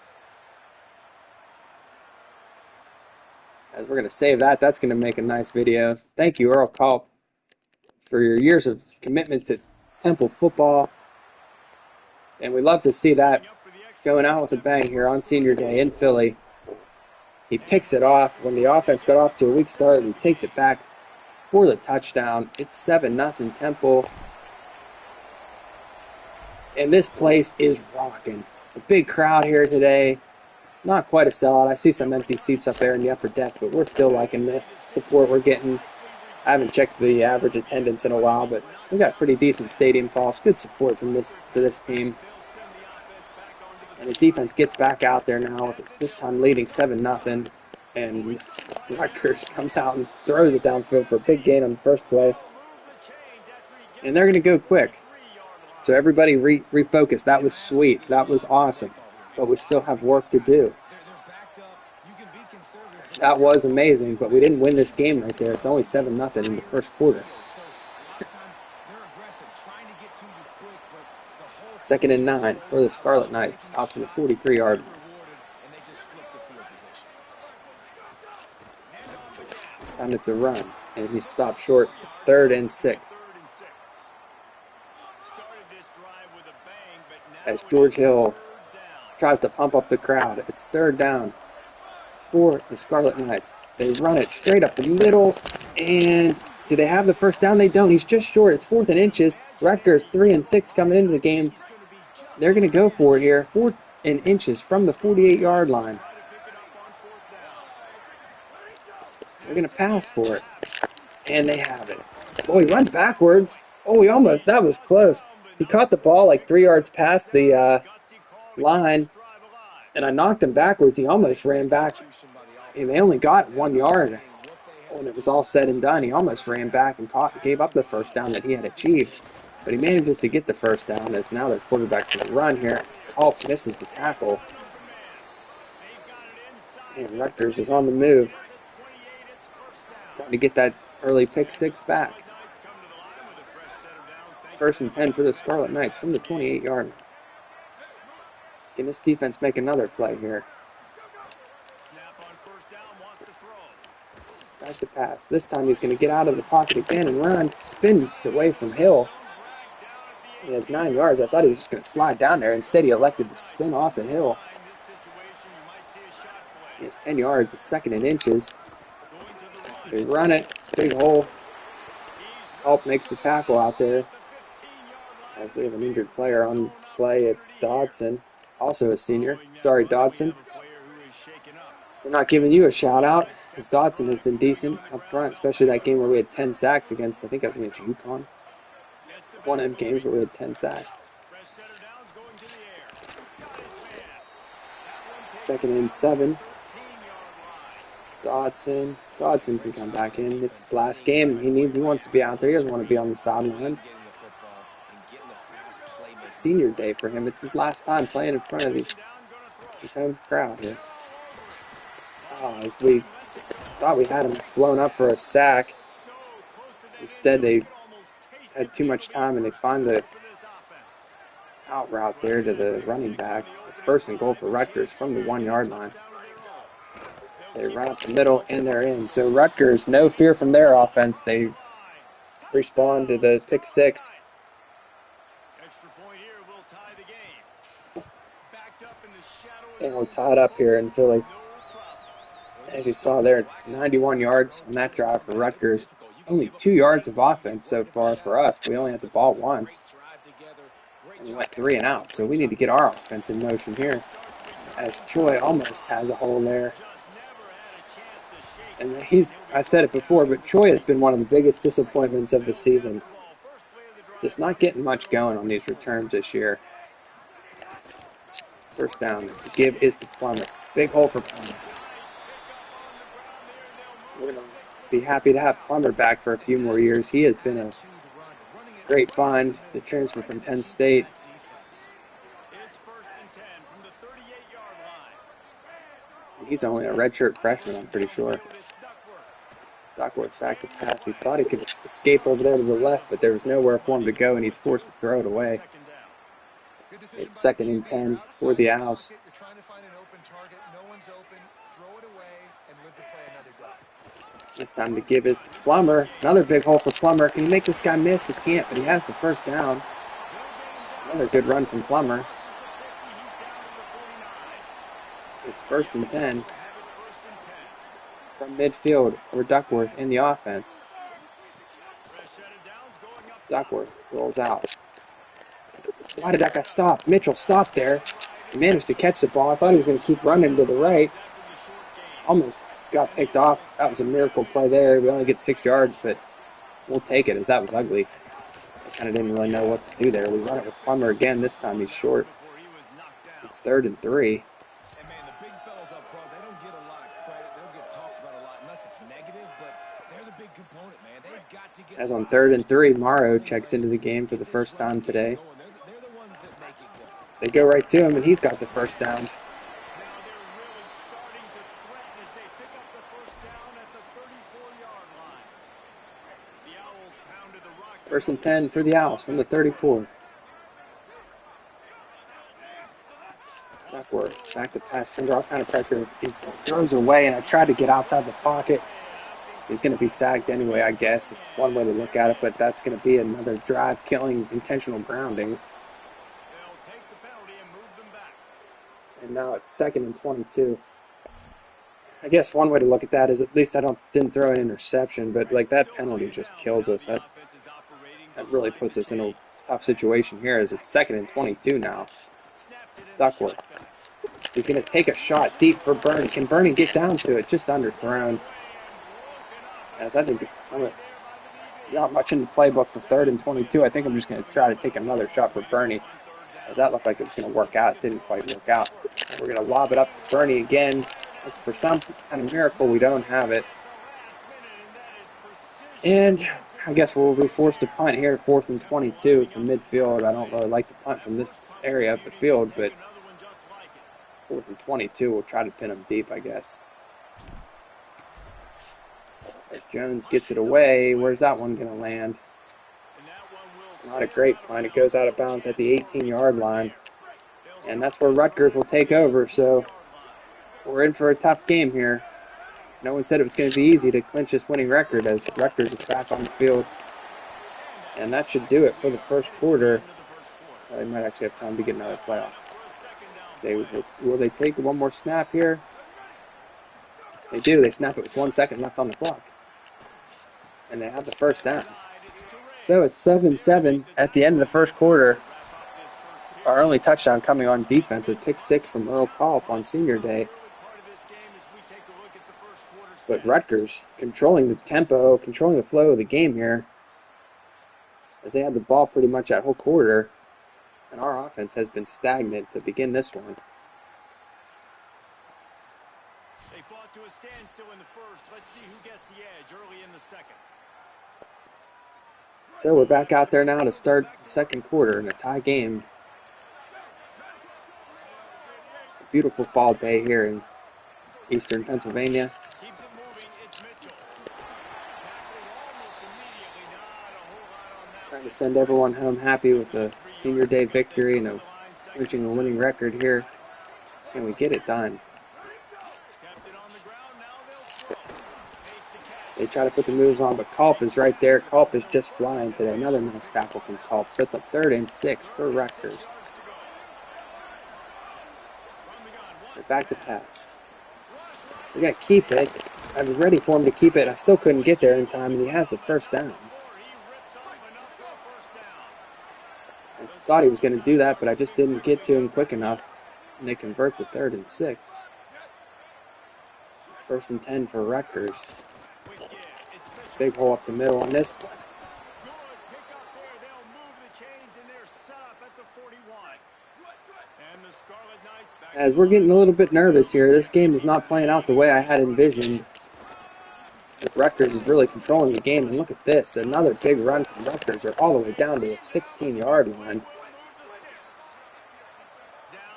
As we're going to save that, that's going to make a nice video. Thank you, Earl Culp, for your years of commitment to Temple football. And we love to see that going out with a bang here on senior day in Philly. He picks it off when the offense got off to a weak start, and he takes it back for the touchdown. It's 7-0 Temple. And this place is rocking. A big crowd here today. Not quite a sellout. I see some empty seats up there in the upper deck, but we're still liking the support we're getting. I haven't checked the average attendance in a while, but we got pretty decent stadium calls. Good support from for this team. And the defense gets back out there now, this time leading 7-0. And Rutgers comes out and throws it downfield for a big gain on the first play. And they're going to go quick. So everybody refocus. That was sweet. That was awesome. But we still have work to do. That was amazing, but we didn't win this game right there. It's only 7-0 in the first quarter. 2nd and 9 for the Scarlet Knights out to the 43-yard line. This time it's a run, and he stopped short. It's 3rd and 6. As George Hill tries to pump up the crowd, it's 3rd down for the Scarlet Knights. They run it straight up the middle, and do they have the first down? They don't. He's just short. It's 4th and inches. Rutgers 3 and 6 coming into the game. They're going to go for it here. 4th and inches from the 48-yard line. They're going to pass for it. And they have it. Oh, he runs backwards. Oh, that was close. He caught the ball like 3 yards past the line, and I knocked him backwards. He almost ran back. And they only got 1 yard. When it was all said and done, he almost ran back and gave up the first down that he had achieved. But he manages to get the first down, as now their quarterback's going to run here. Culp misses the tackle. And Rutgers is on the move, trying to get that early pick six back. It's 1st and 10 for the Scarlet Knights from the 28-yard line. Can this defense make another play here? Back to pass. This time he's going to get out of the pocket again and run. Spins away from Hill. He has 9 yards. I thought he was just going to slide down there. Instead, he elected to spin off at Hill. He has 10 yards. It's 2nd and inches. They run it. Big hole. Culp makes the tackle out there. As we have an injured player on the play, it's Dodson. Also a senior. Sorry, Dodson. We're not giving you a shout out, because Dodson has been decent up front, especially that game where we had 10 sacks against, I think that was against UConn. One of them games where we had 10 sacks. 2nd and 7. Dodson can come back in. It's his last game. He wants to be out there. He doesn't want to be on the sidelines. It's senior day for him. It's his last time playing in front of his home crowd here. As we thought we had him blown up for a sack. Instead, they had too much time, and they find the out route there to the running back. It's 1st and goal for Rutgers from the 1-yard line. They run up the middle, and they're in. So Rutgers, no fear from their offense. They respond to the pick six. And we're tied up here in Philly. As you saw there, 91 yards on that drive for Rutgers. Only 2 yards of offense so far for us. We only had the ball once. And we went 3 and out. So we need to get our offense in motion here. As Troy almost has a hole there. And I've said it before, but Troy has been one of the biggest disappointments of the season. Just not getting much going on these returns this year. First down. The give is to Plummer. Big hole for Plummer. We're going to be happy to have Plummer back for a few more years. He has been a great find. The transfer from Penn State. It's 1st and 10 from the 38-yard line. He's only a redshirt freshman, I'm pretty sure. Duckworth back to pass. He thought he could escape over there to the left, but there was nowhere for him to go, and he's forced to throw it away. It's 2nd and 10 for the Owls. You're trying to find an open target. No one's open. Throw it away and live to play another day. This time to give is to Plummer. Another big hole for Plummer. Can he make this guy miss? He can't, but he has the first down. Another good run from Plummer. It's 1st and 10 from midfield for Duckworth in the offense. Duckworth rolls out. Why did that guy stop? Mitchell stopped there. He managed to catch the ball. I thought he was going to keep running to the right. Almost got picked off. That was a miracle play there. We only get 6 yards, but we'll take it as that was ugly. I kind of didn't really know what to do there. We run it with Plummer again. This time he's short. It's 3rd and 3. And man, the big fellas up front, they don't get a lot of credit. They don't get talked about a lot unless it's negative, but they're the big component, man. They've got to get As on 3rd and 3, Morrow checks into the game for the first time today. They're the ones that make it go. They go right to him, and he's got the first down. Now they're really starting to threaten as they pick up the first down at the 34-yard line. The Owls pounded the rock. 1st and 10 for the Owls from the 34. Duckworth back to pass under all kind of pressure. He throws away, and I tried to get outside the pocket. He's going to be sacked anyway, I guess. It's one way to look at it, but that's going to be another drive-killing intentional grounding. They'll take the penalty and move them back. And now it's 2nd and 22. I guess one way to look at that is at least didn't throw an interception, but like that penalty just kills us. That really puts us in a tough situation here as it's 2nd and 22 now. Duckworth. He's going to take a shot deep for Bernie. Can Bernie get down to it? Just underthrown. As I think I'm not much in the playbook for 3rd and 22. I think I'm just going to try to take another shot for Bernie. As that looked like it was going to work out. It didn't quite work out. And we're going to lob it up to Bernie again. For some kind of miracle, we don't have it. And I guess we'll be forced to punt here, 4th and 22 from midfield. I don't really like to punt from this area of the field, but 4th and 22, we'll try to pin them deep, I guess. As Jones gets it away, where's that one going to land? Not a great punt. It goes out of bounds at the 18-yard line. And that's where Rutgers will take over, so we're in for a tough game here. No one said it was going to be easy to clinch this winning record as Rutgers is back on the field. And that should do it for the first quarter. They might actually have time to get another playoff. Will they take one more snap here? They do. They snap it with 1 second left on the clock. And they have the first down. So it's 7-7 at the end of the first quarter. Our only touchdown coming on defense, a pick six from Earl Culp on senior day. But Rutgers controlling the tempo, controlling the flow of the game here, as they had the ball pretty much that whole quarter. And our offense has been stagnant to begin this one. They fought to a standstill in the first. Let's see who gets the edge early in the second. So we're back out there now to start the second quarter in a tie game. A beautiful fall day here in eastern Pennsylvania. Keeps it moving. It's Mitchell. Tackled almost immediately. Not a whole lot on that. Trying to send everyone home happy with a senior day victory and clinching a winning record here. Can we get it done? Kept it on the ground. Now they'll throw. Makes the catch. They try to put the moves on, but Culp is right there. Culp is just flying today. Another nice tackle from Culp. So it's a 3rd and 6 for Rutgers. They're back to pass. We got to keep it. I was ready for him to keep it. I still couldn't get there in time, and he has the first down. I thought he was going to do that, but I just didn't get to him quick enough. And they convert to 3rd and 6. It's First and 10 for Rutgers. Quick give. It's Mitchell. Big hole up the middle on this one. Good pick up there. They'll move the chains, and they're set up at the 41. And the Scarlet Knights back. As we're getting a little bit nervous here, this game is not playing out the way I had envisioned. If Rutgers is really controlling the game, and look at this, another big run from Rutgers. They're all the way down to the 16-yard line. Down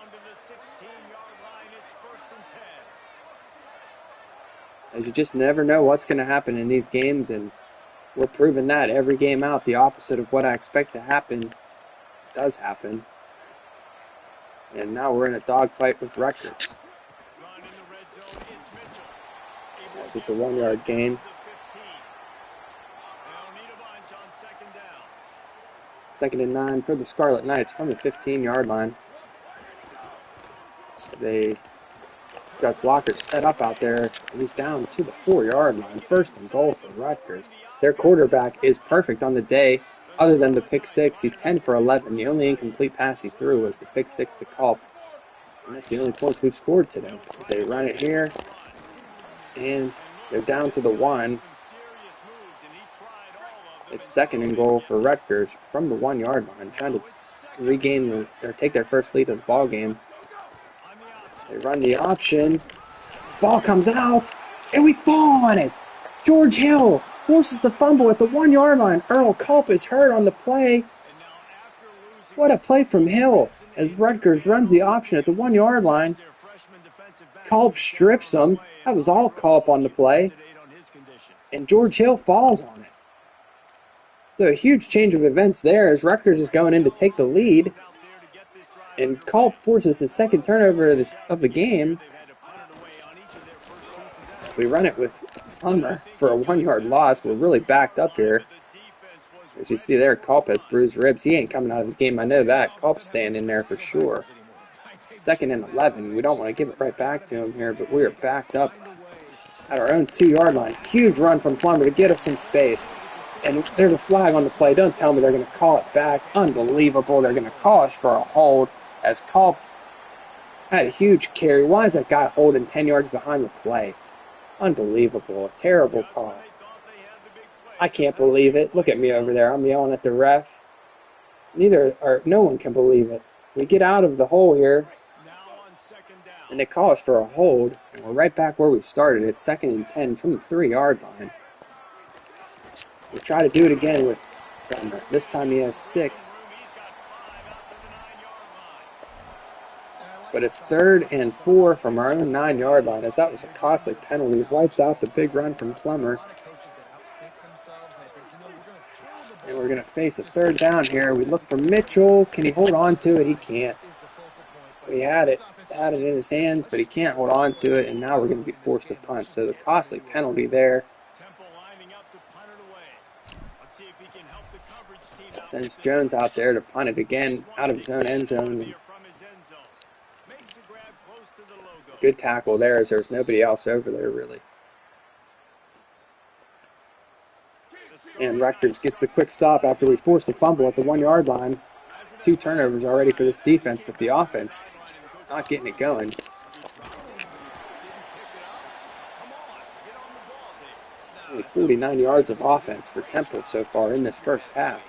to the 16-yard line. It's first and 10. As you just never know what's going to happen in these games, and we're proving that every game out. The opposite of what I expect to happen does happen. And now we're in a dogfight with Rutgers. Run in the red zone. It's Mitchell. As it's a 1-yard gain. They'll need a bunch on second down. 2nd and 9 for the Scarlet Knights from the 15-yard line. So they got blockers set up out there. He's down to the 4-yard line. First and goal for Rutgers. Their quarterback is perfect on the day, other than the pick six. He's 10 for 11. The only incomplete pass he threw was the pick six to Culp. And that's the only points we've scored today. They run it here, and they're down to the 1. It's 2nd and goal for Rutgers from the 1-yard line, trying to regain or take their first lead of the ball game. They run the option. Ball comes out, and we fall on it. George Hill forces the fumble at the 1-yard line. Earl Culp is hurt on the play. What a play from Hill as Rutgers runs the option at the 1-yard line. Culp strips him. That was all Culp on the play. And George Hill falls on it. So a huge change of events there as Rutgers is going in to take the lead. And Culp forces his second turnover of the game. We run it with Plummer for a 1-yard loss. We're really backed up here. As you see there, Culp has bruised ribs. He ain't coming out of the game. I know that. Culp's staying in there for sure. 2nd and 11. We don't want to give it right back to him here, but we are backed up at our own 2-yard line. Huge run from Plummer to get us some space. And there's a flag on the play. Don't tell me they're going to call it back. Unbelievable. They're going to call us for a hold as Culp had a huge carry. Why is that guy holding 10 yards behind the play? Unbelievable. A terrible call. I can't believe it. Look at me over there. I'm yelling at the ref. No one can believe it. We get out of the hole here, and they call us for a hold, and we're right back where we started. It's 2nd and 10 from the 3-yard line. We try to do it again with Plummer. This time he has 6. But it's 3rd and 4 from our own 9-yard line, as that was a costly penalty. It wipes out the big run from Plummer. And we're going to face a 3rd down here. We look for Mitchell. Can he hold on to it? He can't. He had it in his hands, but he can't hold on to it, and now we're going to be forced to punt. So the costly penalty there sends Jones out there to punt it again out of his own end zone. Good tackle there as there's nobody else over there, really. And Rutgers gets the quick stop after we force the fumble at the 1-yard line. 2 turnovers already for this defense, but the offense just not getting it going. 49 yards of offense for Temple so far in this first half.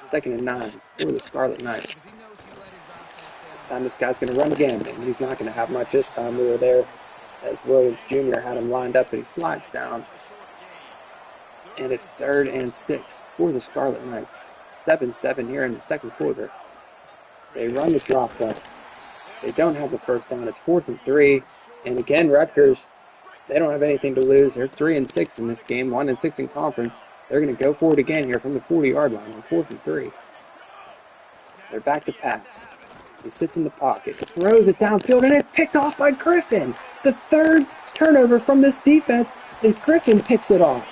2nd and 9 for the Scarlet Knights. This time this guy's going to run again, and he's not going to have much this time. We were there as Williams Jr. had him lined up, but he slides down. And it's 3rd and 6 for the Scarlet Knights. 7-7 here in the second quarter. They run this drop play. They don't have the first down. It's 4th and 3. And again, Rutgers, they don't have anything to lose. They're 3 and 6 in this game, 1 and 6 in conference. They're going to go for it again here from the 40-yard line on 4th and 3. They're back to pass. He sits in the pocket, throws it downfield, and it's picked off by Griffin. The 3rd turnover from this defense, and Griffin picks it off.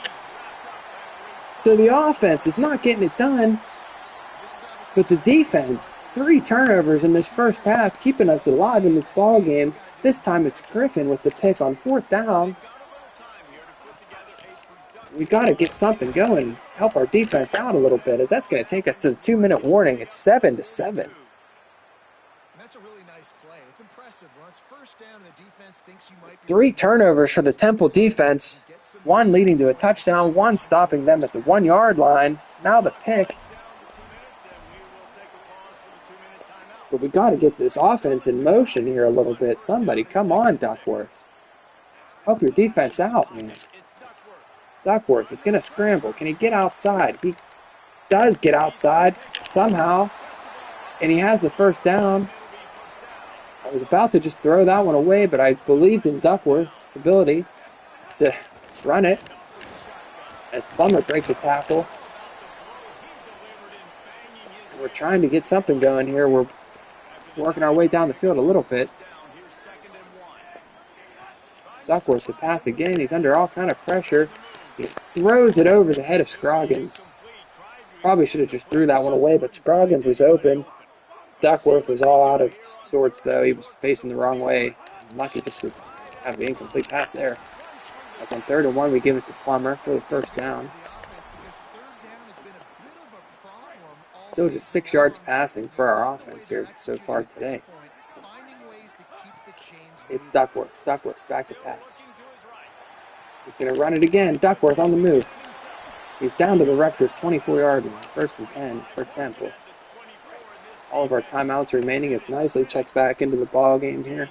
So the offense is not getting it done, but the defense, 3 turnovers in this first half, keeping us alive in this ball game. This time it's Griffin with the pick on 4th down. We got to get something going, help our defense out a little bit, as that's going to take us to the 2-minute warning. It's 7-7. That's a really nice play. It's impressive Listen, when it's first down and the defense thinks you might be 3 turnovers for the Temple defense. 1 leading to a touchdown, 1 stopping them at the 1-yard line. Now the pick. But we got to get this offense in motion here a little bit. Somebody, come on, Duckworth. Help your defense out, man. Duckworth is going to scramble. Can he get outside? He does get outside somehow. And he has the first down. I was about to just throw that one away, but I believed in Duckworth's ability to run it. As Plummer breaks a tackle. We're trying to get something going here. We're working our way down the field a little bit. Duckworth to pass again. He's under all kind of pressure. He throws it over the head of Scroggins. Probably should have just threw that one away, but Scroggins was open. Duckworth was all out of sorts, though. He was facing the wrong way. Lucky just to have the incomplete pass there. That's on 3rd and 1. We give it to Plummer for the first down. Still just 6 yards passing for our offense here so far today. It's Duckworth. Duckworth back to pass. He's going to run it again. Duckworth on the move. He's down to the Rutgers 24-yard line. 1st and 10 for Temple. All of our timeouts remaining as Nicely checks back into the ball game here.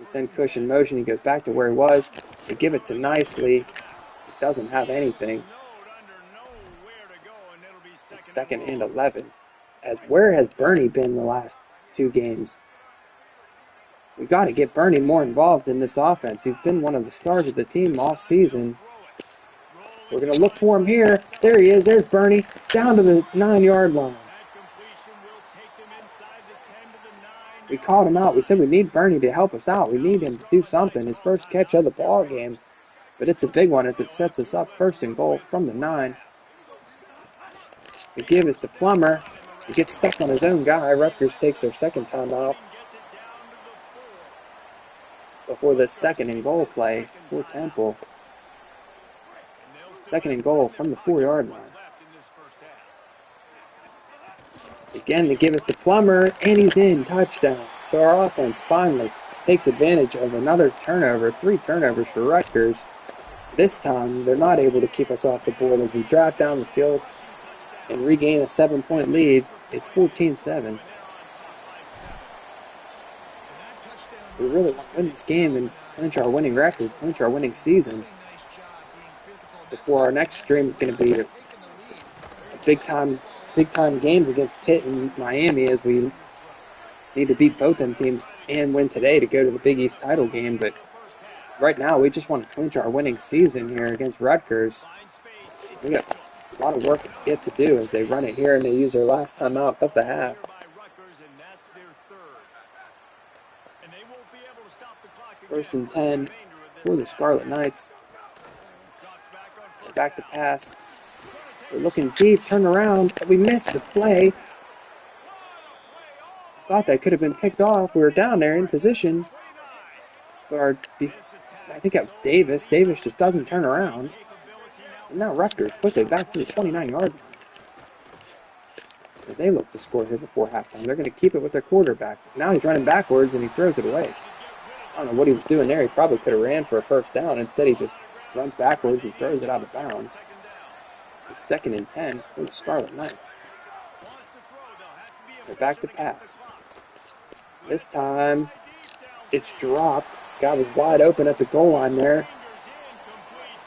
We send Cush in motion. He goes back to where he was. They give it to Nicely. He doesn't have anything. It's 2nd and 11. As where has Bernie been the last 2 games? We got to get Bernie more involved in this offense. He's been one of the stars of the team all season. We're going to look for him here. There he is. There's Bernie. Down to the 9-yard line. We called him out. We said we need Bernie to help us out. We need him to do something. His first catch of the ball game. But it's a big one as it sets us up 1st and goal from the 9. The give is to Plummer. He gets stuck on his own guy. Rutgers takes their 2nd timeout before the 2nd and goal play for Temple. 2nd and goal from the 4-yard line. Again, the give is to Plummer, and he's in. Touchdown. So our offense finally takes advantage of another turnover. 3 turnovers for Rutgers. This time, they're not able to keep us off the board as we drive down the field and regain a 7-point lead. It's 14-7. We really want to win this game and clinch our winning record, clinch our winning season. Before our next stream is going to be a big time games against Pitt and Miami, as we need to beat both them teams and win today to go to the Big East title game. But right now, we just want to clinch our winning season here against Rutgers. We got a lot of work yet to do as they run it here and they use their last timeout of the half. First and 10 for the Scarlet Knights. Back to pass. We're looking deep, turn around. We missed the play. Thought that could have been picked off. We were down there in position. But I think that was Davis. Davis just doesn't turn around. And now Rutgers quickly back to the 29-yard line. As they look to score here before halftime. They're going to keep it with their quarterback. Now he's running backwards and he throws it away. I don't know what he was doing there. He probably could have ran for a first down. Instead, he just runs backwards and throws it out of bounds. It's 2nd and 10 for the Scarlet Knights. They're back to pass. This time, it's dropped. Guy was wide open at the goal line there.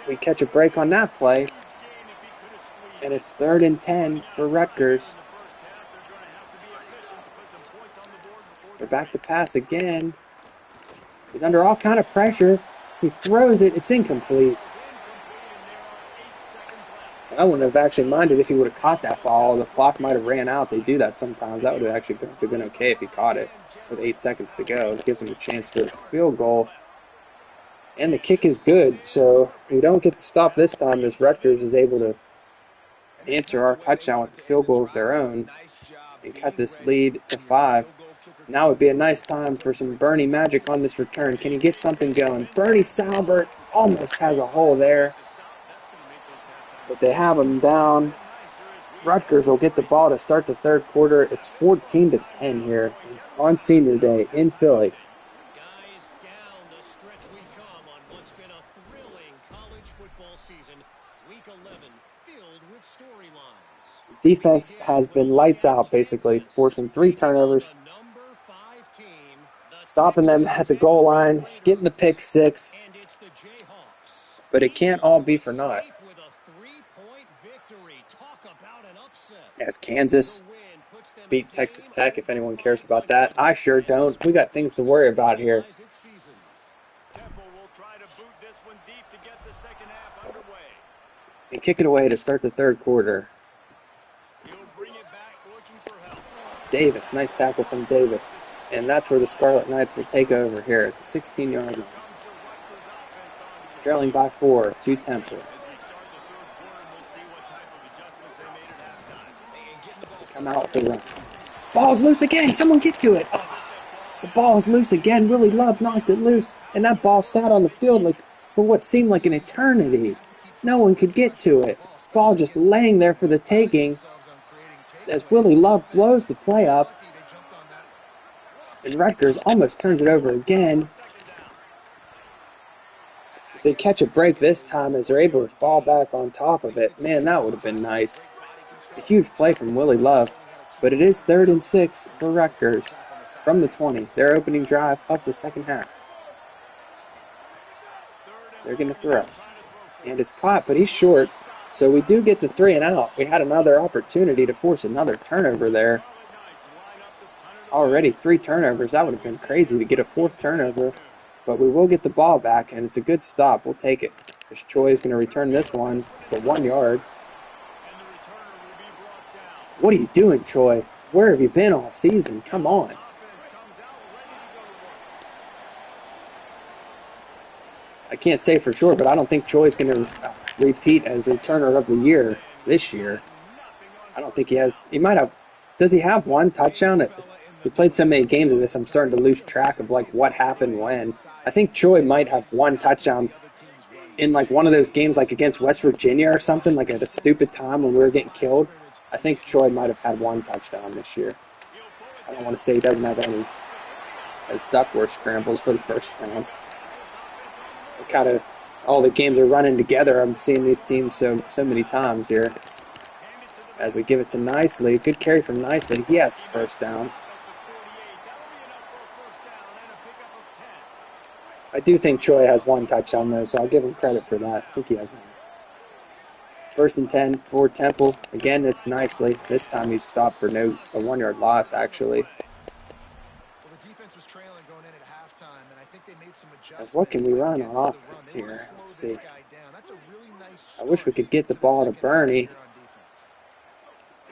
We catch a break on that play. And it's 3rd and 10 for Rutgers. They're back to pass again. He's under all kind of pressure. He throws it. It's incomplete. I wouldn't have actually minded if he would have caught that ball. The clock might have ran out. They do that sometimes. That would have actually been okay if he caught it with 8 seconds to go. It gives him a chance for a field goal. And the kick is good, so we don't get to stop this time as Rutgers is able to answer our touchdown with the field goal of their own and cut this lead to 5. Now would be a nice time for some Bernie magic on this return. Can he get something going? Bernie Salbert almost has a hole there. But they have him down Rutgers will get the ball to start the third quarter. It's 14-10 here on Senior Day in Philly. Guys, down the stretch we come on what's been a thrilling college football season. Week 11 filled with storylines. Defense has been lights out, basically, forcing 3 turnovers, The number 5 team, the stopping them at the goal line, getting the pick 6, and it's the Jayhawks. but it can't all be for naught. With a 3-point victory. Talk about an upset. As Kansas The win puts them beat Texas Tech, if anyone cares about that. I sure don't. We got things to worry about here. Temple will try to boot this one deep to get the second half underway. And kick it away to start the third quarter. He'll bring it back looking for help. Davis, nice tackle from Davis. And that's where the Scarlet Knights will take over here at the 16-yard line. Comes the Rutgers offense on. Trailing by 4 to Temple. As we start the third quarter, we'll see what type of adjustments they made at halftime. Come out for the run. Ball's loose again. Someone get to it. Oh, the ball's loose again. Willie Love knocked it loose. And that ball sat on the field like for what seemed like an eternity. No one could get to it. Ball just laying there for the taking as Willie Love blows the play up. And Rutgers almost turns it over again. If they catch a break this time as they're able to fall back on top of it, man, that would have been nice. A huge play from Willie Love. But it is 3rd and 6 for Rutgers from the 20. Their opening drive of the second half. They're going to throw. And it's caught, but he's short. So we do get the 3 and out. We had another opportunity to force another turnover there. Already 3 turnovers. That would have been crazy to get a 4th turnover. But we will get the ball back, and it's a good stop. We'll take it. As Choi is going to return this one for 1 yard. What are you doing, Troy? Where have you been all season? Come on. I can't say for sure, but I don't think Troy's going to repeat as returner of the year this year. I don't think he has. He might have. Does he have 1 touchdown? We played so many games of this, I'm starting to lose track of like what happened when. I think Troy might have 1 touchdown in like one of those games like against West Virginia or something, like at a stupid time when we were getting killed. I think Troy might have had 1 touchdown this year. I don't want to say he doesn't have any as Duckworth scrambles for the first time. Kind of all the games are running together. I'm seeing these teams so many times here. As we give it to Nicely. Good carry from Nicely. He has the first down. I do think Troy has 1 touchdown though, so I'll give him credit for that. I think he has 1. 1st and 10 for Temple. Again, it's Nicely. This time he's stopped for a 1-yard loss, actually. Well, the defense was trailing going in at halftime, and I think they made some adjustments. What can we run against on the run. offense They wanna here? slow Let's this see. guy down. That's a really nice I wish we start could get the to ball to second half Bernie. here on defense.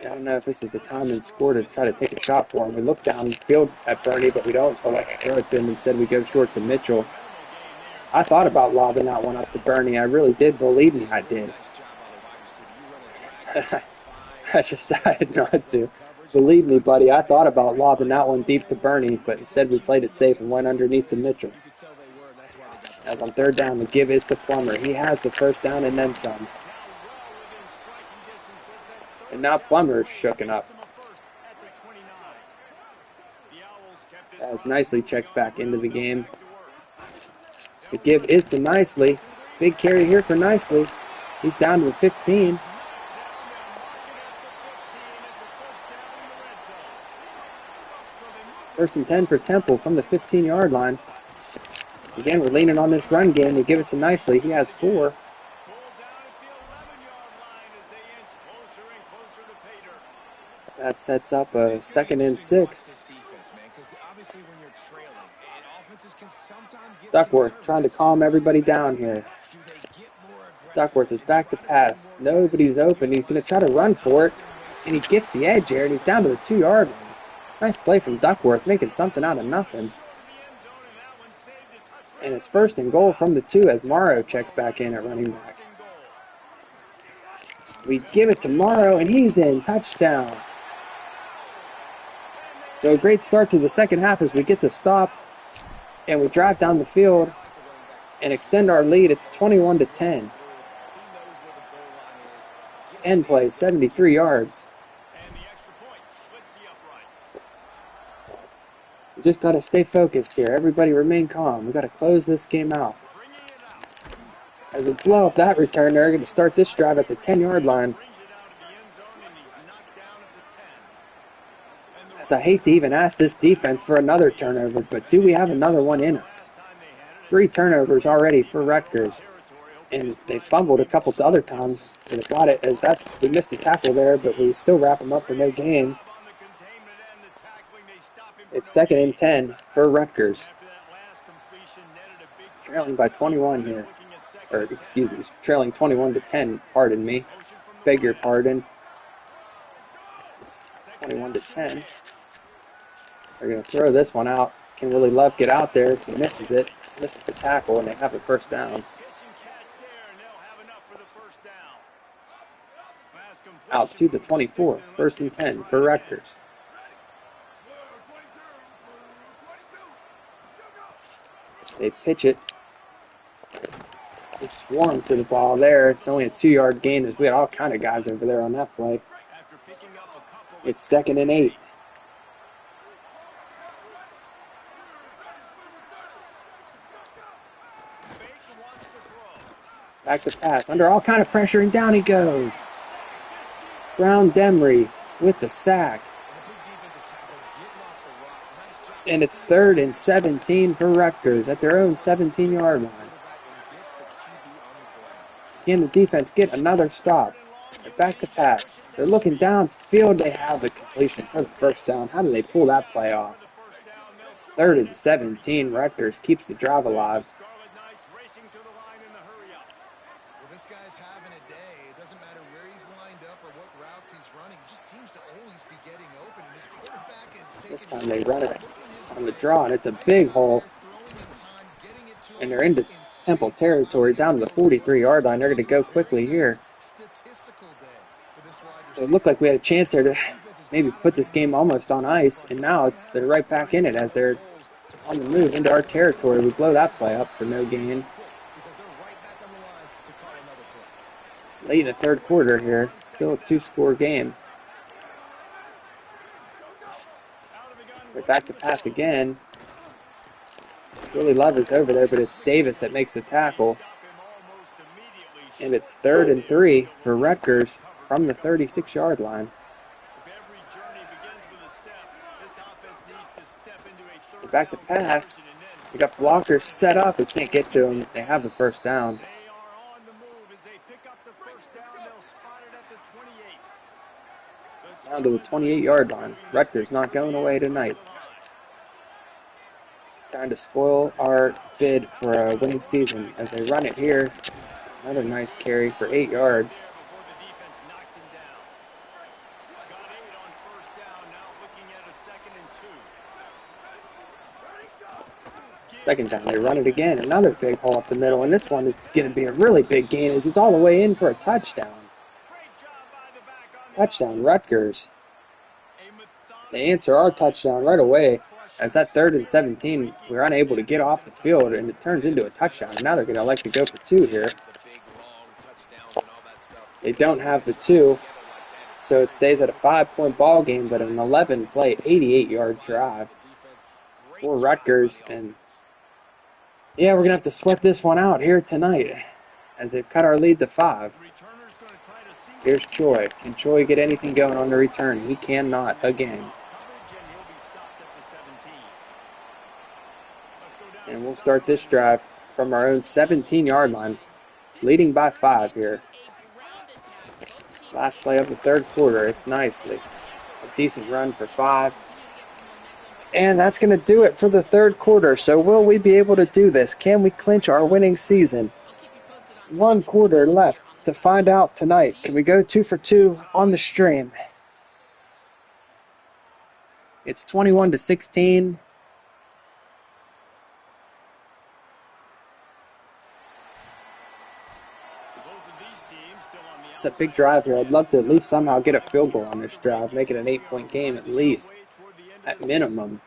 I don't know if this is the time and score to try to take a shot for him. We look downfield at Bernie, but we don't elect to throw it to him. Instead, we go short to Mitchell. I thought about lobbing that one up to Bernie. I really did. Believe me, I did. I decided not to. Believe me, buddy, I thought about lobbing that one deep to Bernie, but instead we played it safe and went underneath to Mitchell. As on 3rd down, the give is to Plummer. He has the first down and then some. And now Plummer is shooken up. As Nicely checks back into the game. The give is to Nicely. Big carry here for Nicely. He's down to the 15. First and 10 for Temple from the 15-yard line. Again, we're leaning on this run game. We give it to Nicely. He has 4. That sets up a 2nd and 6. Duckworth trying to calm everybody down here. Duckworth is back to pass. Nobody's open. He's going to try to run for it. And he gets the edge here, and he's down to the 2-yard line. Nice play from Duckworth, making something out of nothing. And it's 1st and goal from the 2 as Morrow checks back in at running back. We give it to Morrow, and he's in. Touchdown. So a great start to the second half as we get the stop, and we drive down the field and extend our lead. It's 21-10. End play, 73 yards. And the extra point splits the uprights. We just got to stay focused here. Everybody remain calm. We got to close this game out. Bringing it out. As we blow up that return, they're going to start this drive at the 10-yard line. Brings it out of the end zone, and he's knocked down at the 10. And the As I hate to even ask this defense for another turnover, but do we have another one in us? 3 turnovers already for Rutgers. And they fumbled a couple other times. And they got it as that we missed the tackle there, but we still wrap them up for no gain. It's 2nd and 10 for Rutgers. Trailing by 21 here. Or, excuse me, trailing 21-10, pardon me. Beg your pardon. It's 21-10. They're going to throw this one out. Can Willie Love get out there? He misses it. Misses the tackle, and they have a first down. Out to the 24. 1st and 10 for Rutgers. They pitch it. They swarm to the ball there. It's only a 2-yard gain as we had all kind of guys over there on that play. It's 2nd and 8. Back to pass. Under all kind of pressure, and down he goes. Brown Demery with the sack. And it's 3rd and 17 for Rutgers at their own 17-yard line. Again, the defense get another stop. They're back to pass. They're looking downfield. They have the completion for the first down. How do they pull that play off? 3rd and 17. Rutgers keeps the drive alive. Well, this guy's having a day. It doesn't matter where he's lined up or what routes he's running. He just seems to always be getting open. And his quarterback is taking This time they run it on the draw, and it's a big hole. And they're into Temple territory down to the 43-yard line. They're going to go quickly here. It looked like we had a chance there to maybe put this game almost on ice, and now they're right back in it as they're on the move into our territory. We blow that play up for no gain. Late in the 3rd quarter here. Still a 2-score game. They're back to pass again. Willie Love is over there, but it's Davis that makes the tackle. And it's 3rd and 3 for Rutgers from the 36-yard line. They're back to pass. They got blockers set up. They can't get to them. They have the first down. Down to the 28-yard line. Rutgers not going away tonight. Trying to spoil our bid for a winning season as they run it here. Another nice carry for 8 yards. Second time they run it again. Another big hole up the middle, and this one is going to be a really big gain as it's all the way in for a touchdown. Touchdown, Rutgers. They answer our touchdown right away. As that 3rd and 17, we're unable to get off the field, and it turns into a touchdown. Now they're going to elect to go for 2 here. They don't have the 2, so it stays at a 5-point ball game, but an 11-play, 88-yard drive for Rutgers. And yeah, we're going to have to sweat this one out here tonight as they've cut our lead to 5. Here's Choi. Can Choi get anything going on the return? He cannot again. And we'll start this drive from our own 17-yard line, leading by 5 here. Last play of the 3rd quarter. It's nicely. A decent run for 5. And that's going to do it for the 3rd quarter. So will we be able to do this? Can we clinch our winning season? 1 quarter left to find out tonight. Can we go 2 for 2 on the stream? It's 21-16. It's a big drive here. I'd love to at least somehow get a field goal on this drive, make it an 8-point game at least, at minimum.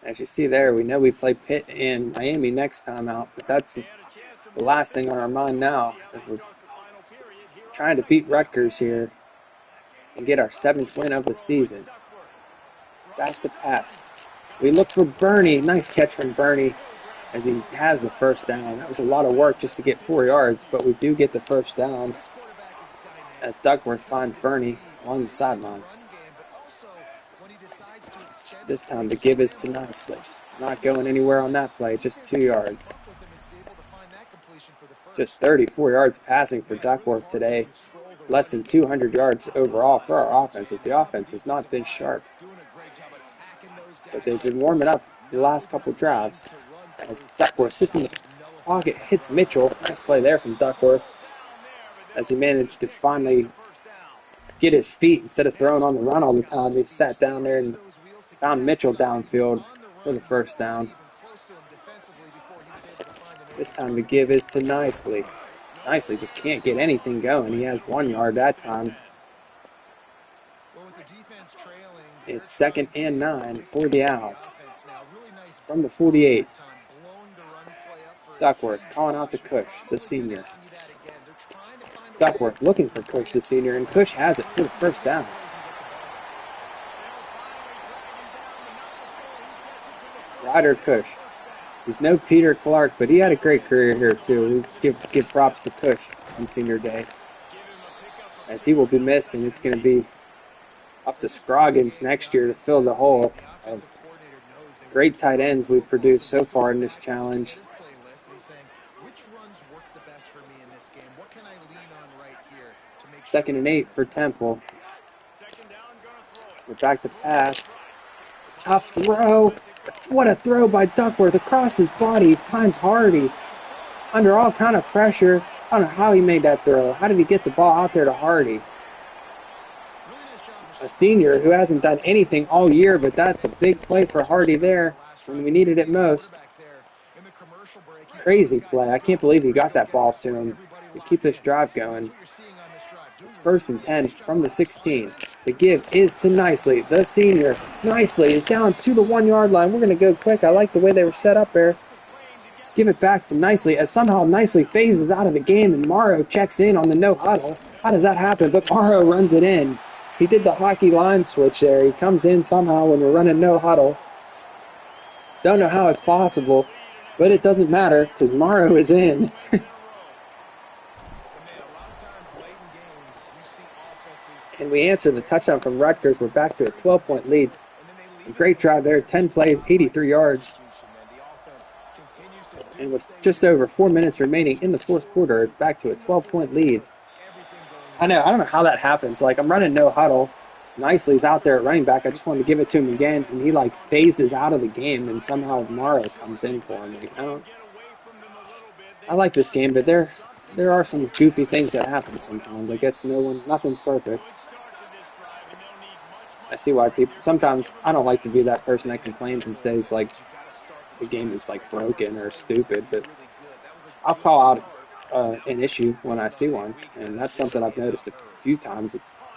As you see there, we know we play Pitt and Miami next time out, but that's the last thing on our mind now. We're trying to beat Rutgers here and get our 7th win of the season. Back to pass. We look for Bernie. Nice catch from Bernie as he has the first down. That was a lot of work just to get 4 yards, but we do get the first down as Duckworth finds Bernie along the sidelines. This time the give is to Nicely. Not going anywhere on that play, just 2 yards. Just 34 yards passing for Duckworth today. Less than 200 yards overall for our offense, as the offense has not been sharp. But they've been warming up the last couple drives. As Duckworth sits in the pocket, hits Mitchell. Nice play there from Duckworth as he managed to finally get his feet instead of throwing on the run all the time. He sat down there and found Mitchell downfield for the first down. This time the give is to Nicely. Nicely just can't get anything going. He has 1 yard that time. It's 2nd and 9 for the Owls. From the 48. Duckworth calling out to Cush, the senior. Duckworth looking for Cush, the senior, and Cush has it for the first down. Ryder Cush. He's no Peter Clark, but he had a great career here too. We give props to Cush on senior day, as he will be missed, and it's going to be up to Scroggins next year to fill the hole of great tight ends we've produced so far in this challenge. 2nd and 8 for Temple. We're back to pass. Tough throw. What a throw by Duckworth across his body. He finds Hardy under all kind of pressure. I don't know how he made that throw. How did he get the ball out there to Hardy? A senior who hasn't done anything all year, but that's a big play for Hardy there when we needed it most. Crazy play. I can't believe he got that ball to him to keep this drive going. It's 1st and 10 from the 16. The give is to Nicely, the senior. Nicely is down to the 1 yard line. We're going to go quick. I like the way they were set up there. Give it back to Nicely as somehow Nicely phases out of the game and Morrow checks in on the no huddle. How does that happen? But Morrow runs it in. He did the hockey line switch there. He comes in somehow when we're running no huddle. Don't know how it's possible, but it doesn't matter because Morrow is in. And we answer the touchdown from Rutgers. We're back to a 12-point lead. A great drive there, 10 plays, 83 yards. And with just over 4 minutes remaining in the fourth quarter, it's back to a 12-point lead. I don't know how that happens. Like, I'm running no huddle. Nicely's out there at running back. I just wanted to give it to him again, and he, like, phases out of the game, and somehow Morrow comes in for him. Like, I like this game, but there are some goofy things that happen sometimes. I guess nothing's perfect. I see why people, sometimes I don't like to be that person that complains and says, like, the game is, like, broken or stupid, but I'll call out an issue when I see one, and that's something I've noticed a few times.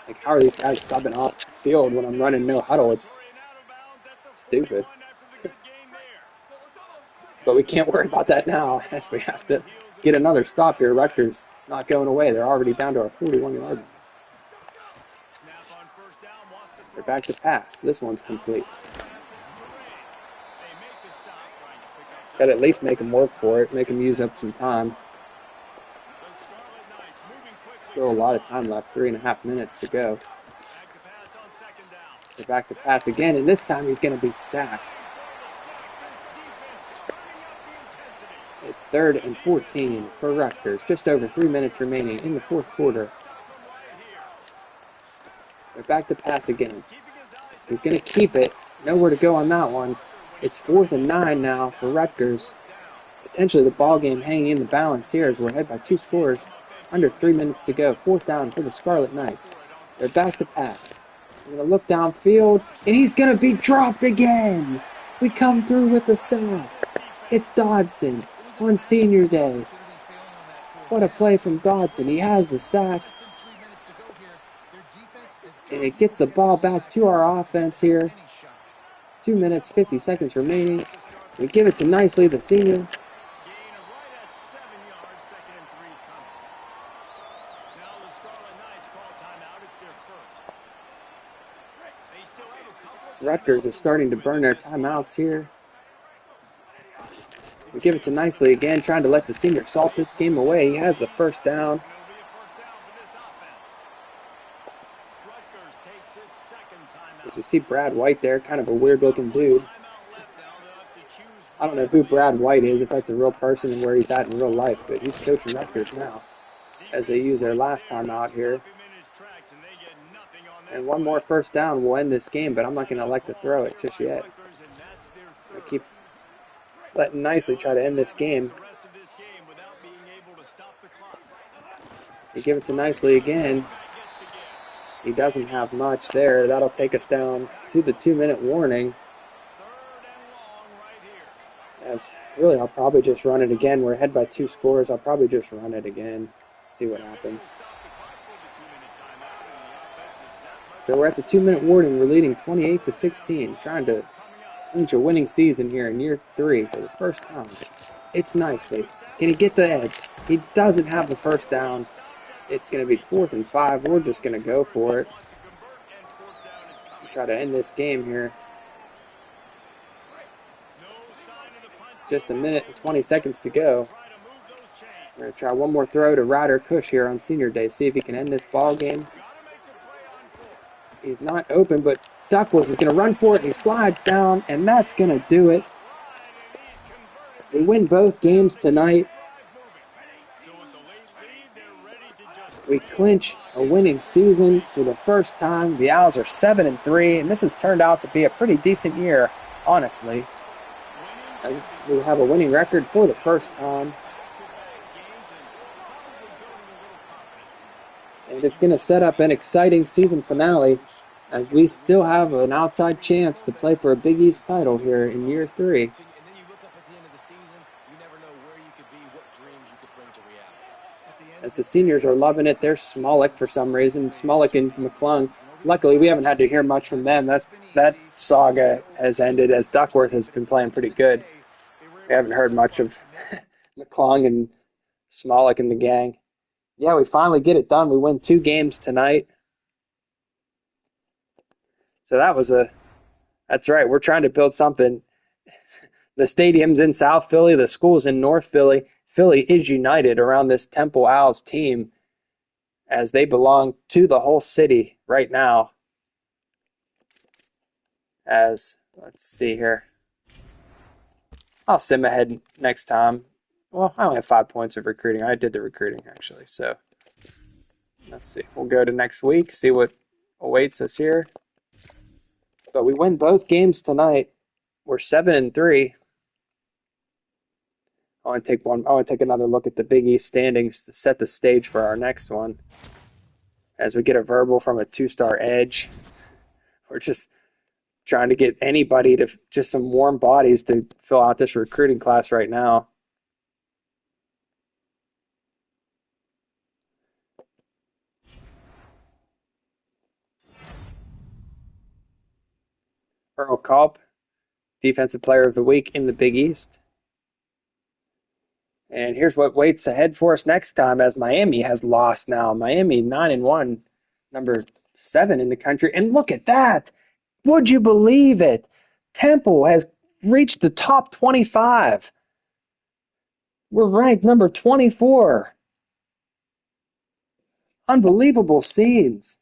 Like, how are these guys subbing off the field when I'm running no huddle? It's stupid. But we can't worry about that now, as we have to get another stop here. Rutgers not going away. They're already down to our 41-yard line. They're back to pass. This one's complete. Got to at least make them work for it, make them use up some time. Still a lot of time left, 3.5 minutes to go. They're back to pass again, and this time he's going to be sacked. It's 3rd and 14 for Rutgers. Just over 3 minutes remaining in the fourth quarter. They're back to pass again. He's going to keep it. Nowhere to go on that one. It's 4th and 9 now for Rutgers. Potentially the ball game hanging in the balance here as we're ahead by 2 scores. Under 3 minutes to go. 4th down for the Scarlet Knights. They're back to pass. We're going to look downfield, and he's going to be dropped again. We come through with a sack. It's Dodson on senior day. What a play from Dodson. He has the sack. And it gets the ball back to our offense here. 2 minutes, 50 seconds remaining. We give it to Nicely, the senior. So Rutgers is starting to burn their timeouts here. We give it to Nicely again, trying to let the senior salt this game away. He has the first down. As you see Brad White there, kind of a weird-looking dude. I don't know who Brad White is, if that's a real person and where he's at in real life, but he's coaching Rutgers now as they use their last time out here. And one more first down will end this game, but I'm not going to elect to throw it just yet. I keep letting Nicely try to end this game. You give it to Nicely again. He doesn't have much there. That'll take us down to the 2-minute warning. As really, I'll probably just run it again. We're ahead by 2 scores. I'll probably just run it again. See what happens. So we're at the 2-minute warning. We're leading 28-16. Trying to clinch a winning season here in year 3 for the first time. It's Nicely. Can he get the edge? He doesn't have the first down. It's going to be 4th and 5. We're just going to go for it. Try to end this game here. Just a minute and 20 seconds to go. We're going to try one more throw to Ryder Cush here on Senior Day. See if he can end this ball game. He's not open, but Duckworth is going to run for it. He slides down, and that's going to do it. We win both games tonight. We clinch a winning season for the first time. The Owls are 7-3, and this has turned out to be a pretty decent year, honestly. As we have a winning record for the first time. And it's going to set up an exciting season finale as we still have an outside chance to play for a Big East title here in year 3. As the seniors are loving it, there's Smolik for some reason. Smolik and McClung. Luckily, we haven't had to hear much from them. That saga has ended as Duckworth has been playing pretty good. We haven't heard much of McClung and Smolik and the gang. Yeah, we finally get it done. We win 2 games tonight. So that's right. We're trying to build something. The stadium's in South Philly. The school's in North Philly. Philly is united around this Temple Owls team as they belong to the whole city right now. Let's see here. I'll sim ahead next time. Well, I only have 5 points of recruiting. I did the recruiting, actually. So, let's see. We'll go to next week, see what awaits us here. But we win both games tonight. We're 7-3. I want to take another look at the Big East standings to set the stage for our next one. As we get a verbal from a 2-star edge. We're just trying to get anybody to just some warm bodies to fill out this recruiting class right now. Earl Culp, Defensive Player of the Week in the Big East. And here's what waits ahead for us next time as Miami has lost now. Miami 9-1, number 7 in the country. And look at that. Would you believe it? Temple has reached the top 25. We're ranked number 24. Unbelievable scenes.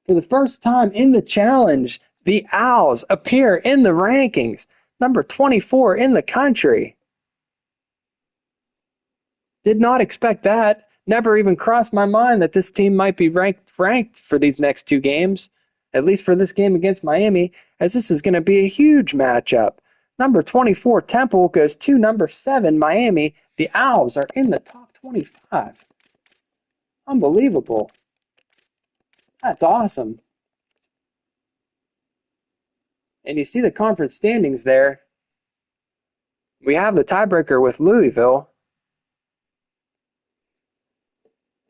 For the first time in the challenge, the Owls appear in the rankings. Number 24 in the country. Did not expect that. Never even crossed my mind that this team might be ranked for these next 2 games. At least for this game against Miami, as this is going to be a huge matchup. Number 24, Temple, goes to number 7, Miami. The Owls are in the top 25. Unbelievable. That's awesome. And you see the conference standings there. We have the tiebreaker with Louisville.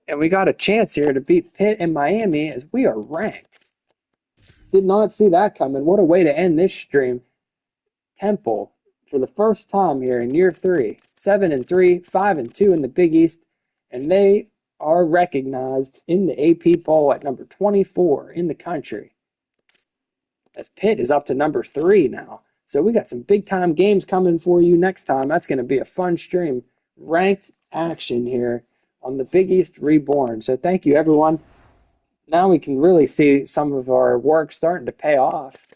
And we got a chance here to beat Pitt and Miami as we are ranked. Did not see that coming. What a way to end this stream. Temple, for the first time here in year 3, 7-3, 5-2 in the Big East. And they are recognized in the AP poll at number 24 in the country. As Pitt is up to number 3 now. So we got some big time games coming for you next time. That's going to be a fun stream. Ranked action here on the Big East Reborn. So thank you, everyone. Now we can really see some of our work starting to pay off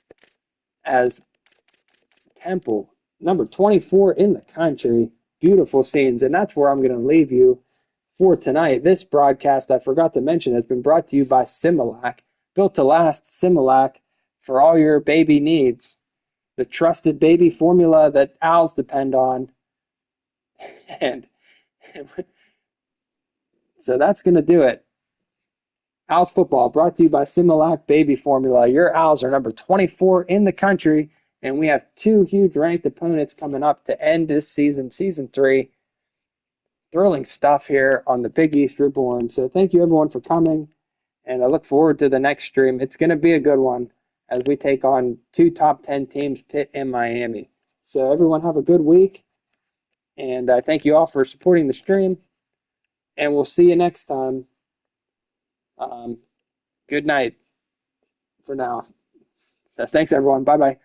as Temple, number 24 in the country. Beautiful scenes. And that's where I'm going to leave you for tonight. This broadcast, I forgot to mention, has been brought to you by Similac. Built to last, Similac for all your baby needs. The trusted baby formula that owls depend on. And so that's going to do it. Owls football brought to you by Similac Baby Formula. Your Owls are number 24 in the country, and we have 2 huge ranked opponents coming up to end this season, Season 3. Thrilling stuff here on the Big East Reborn. So thank you, everyone, for coming, and I look forward to the next stream. It's going to be a good one as we take on 2 top 10 teams, Pitt and Miami. So everyone have a good week, and I thank you all for supporting the stream, and we'll see you next time. Good night for now. So thanks, everyone. Bye-bye.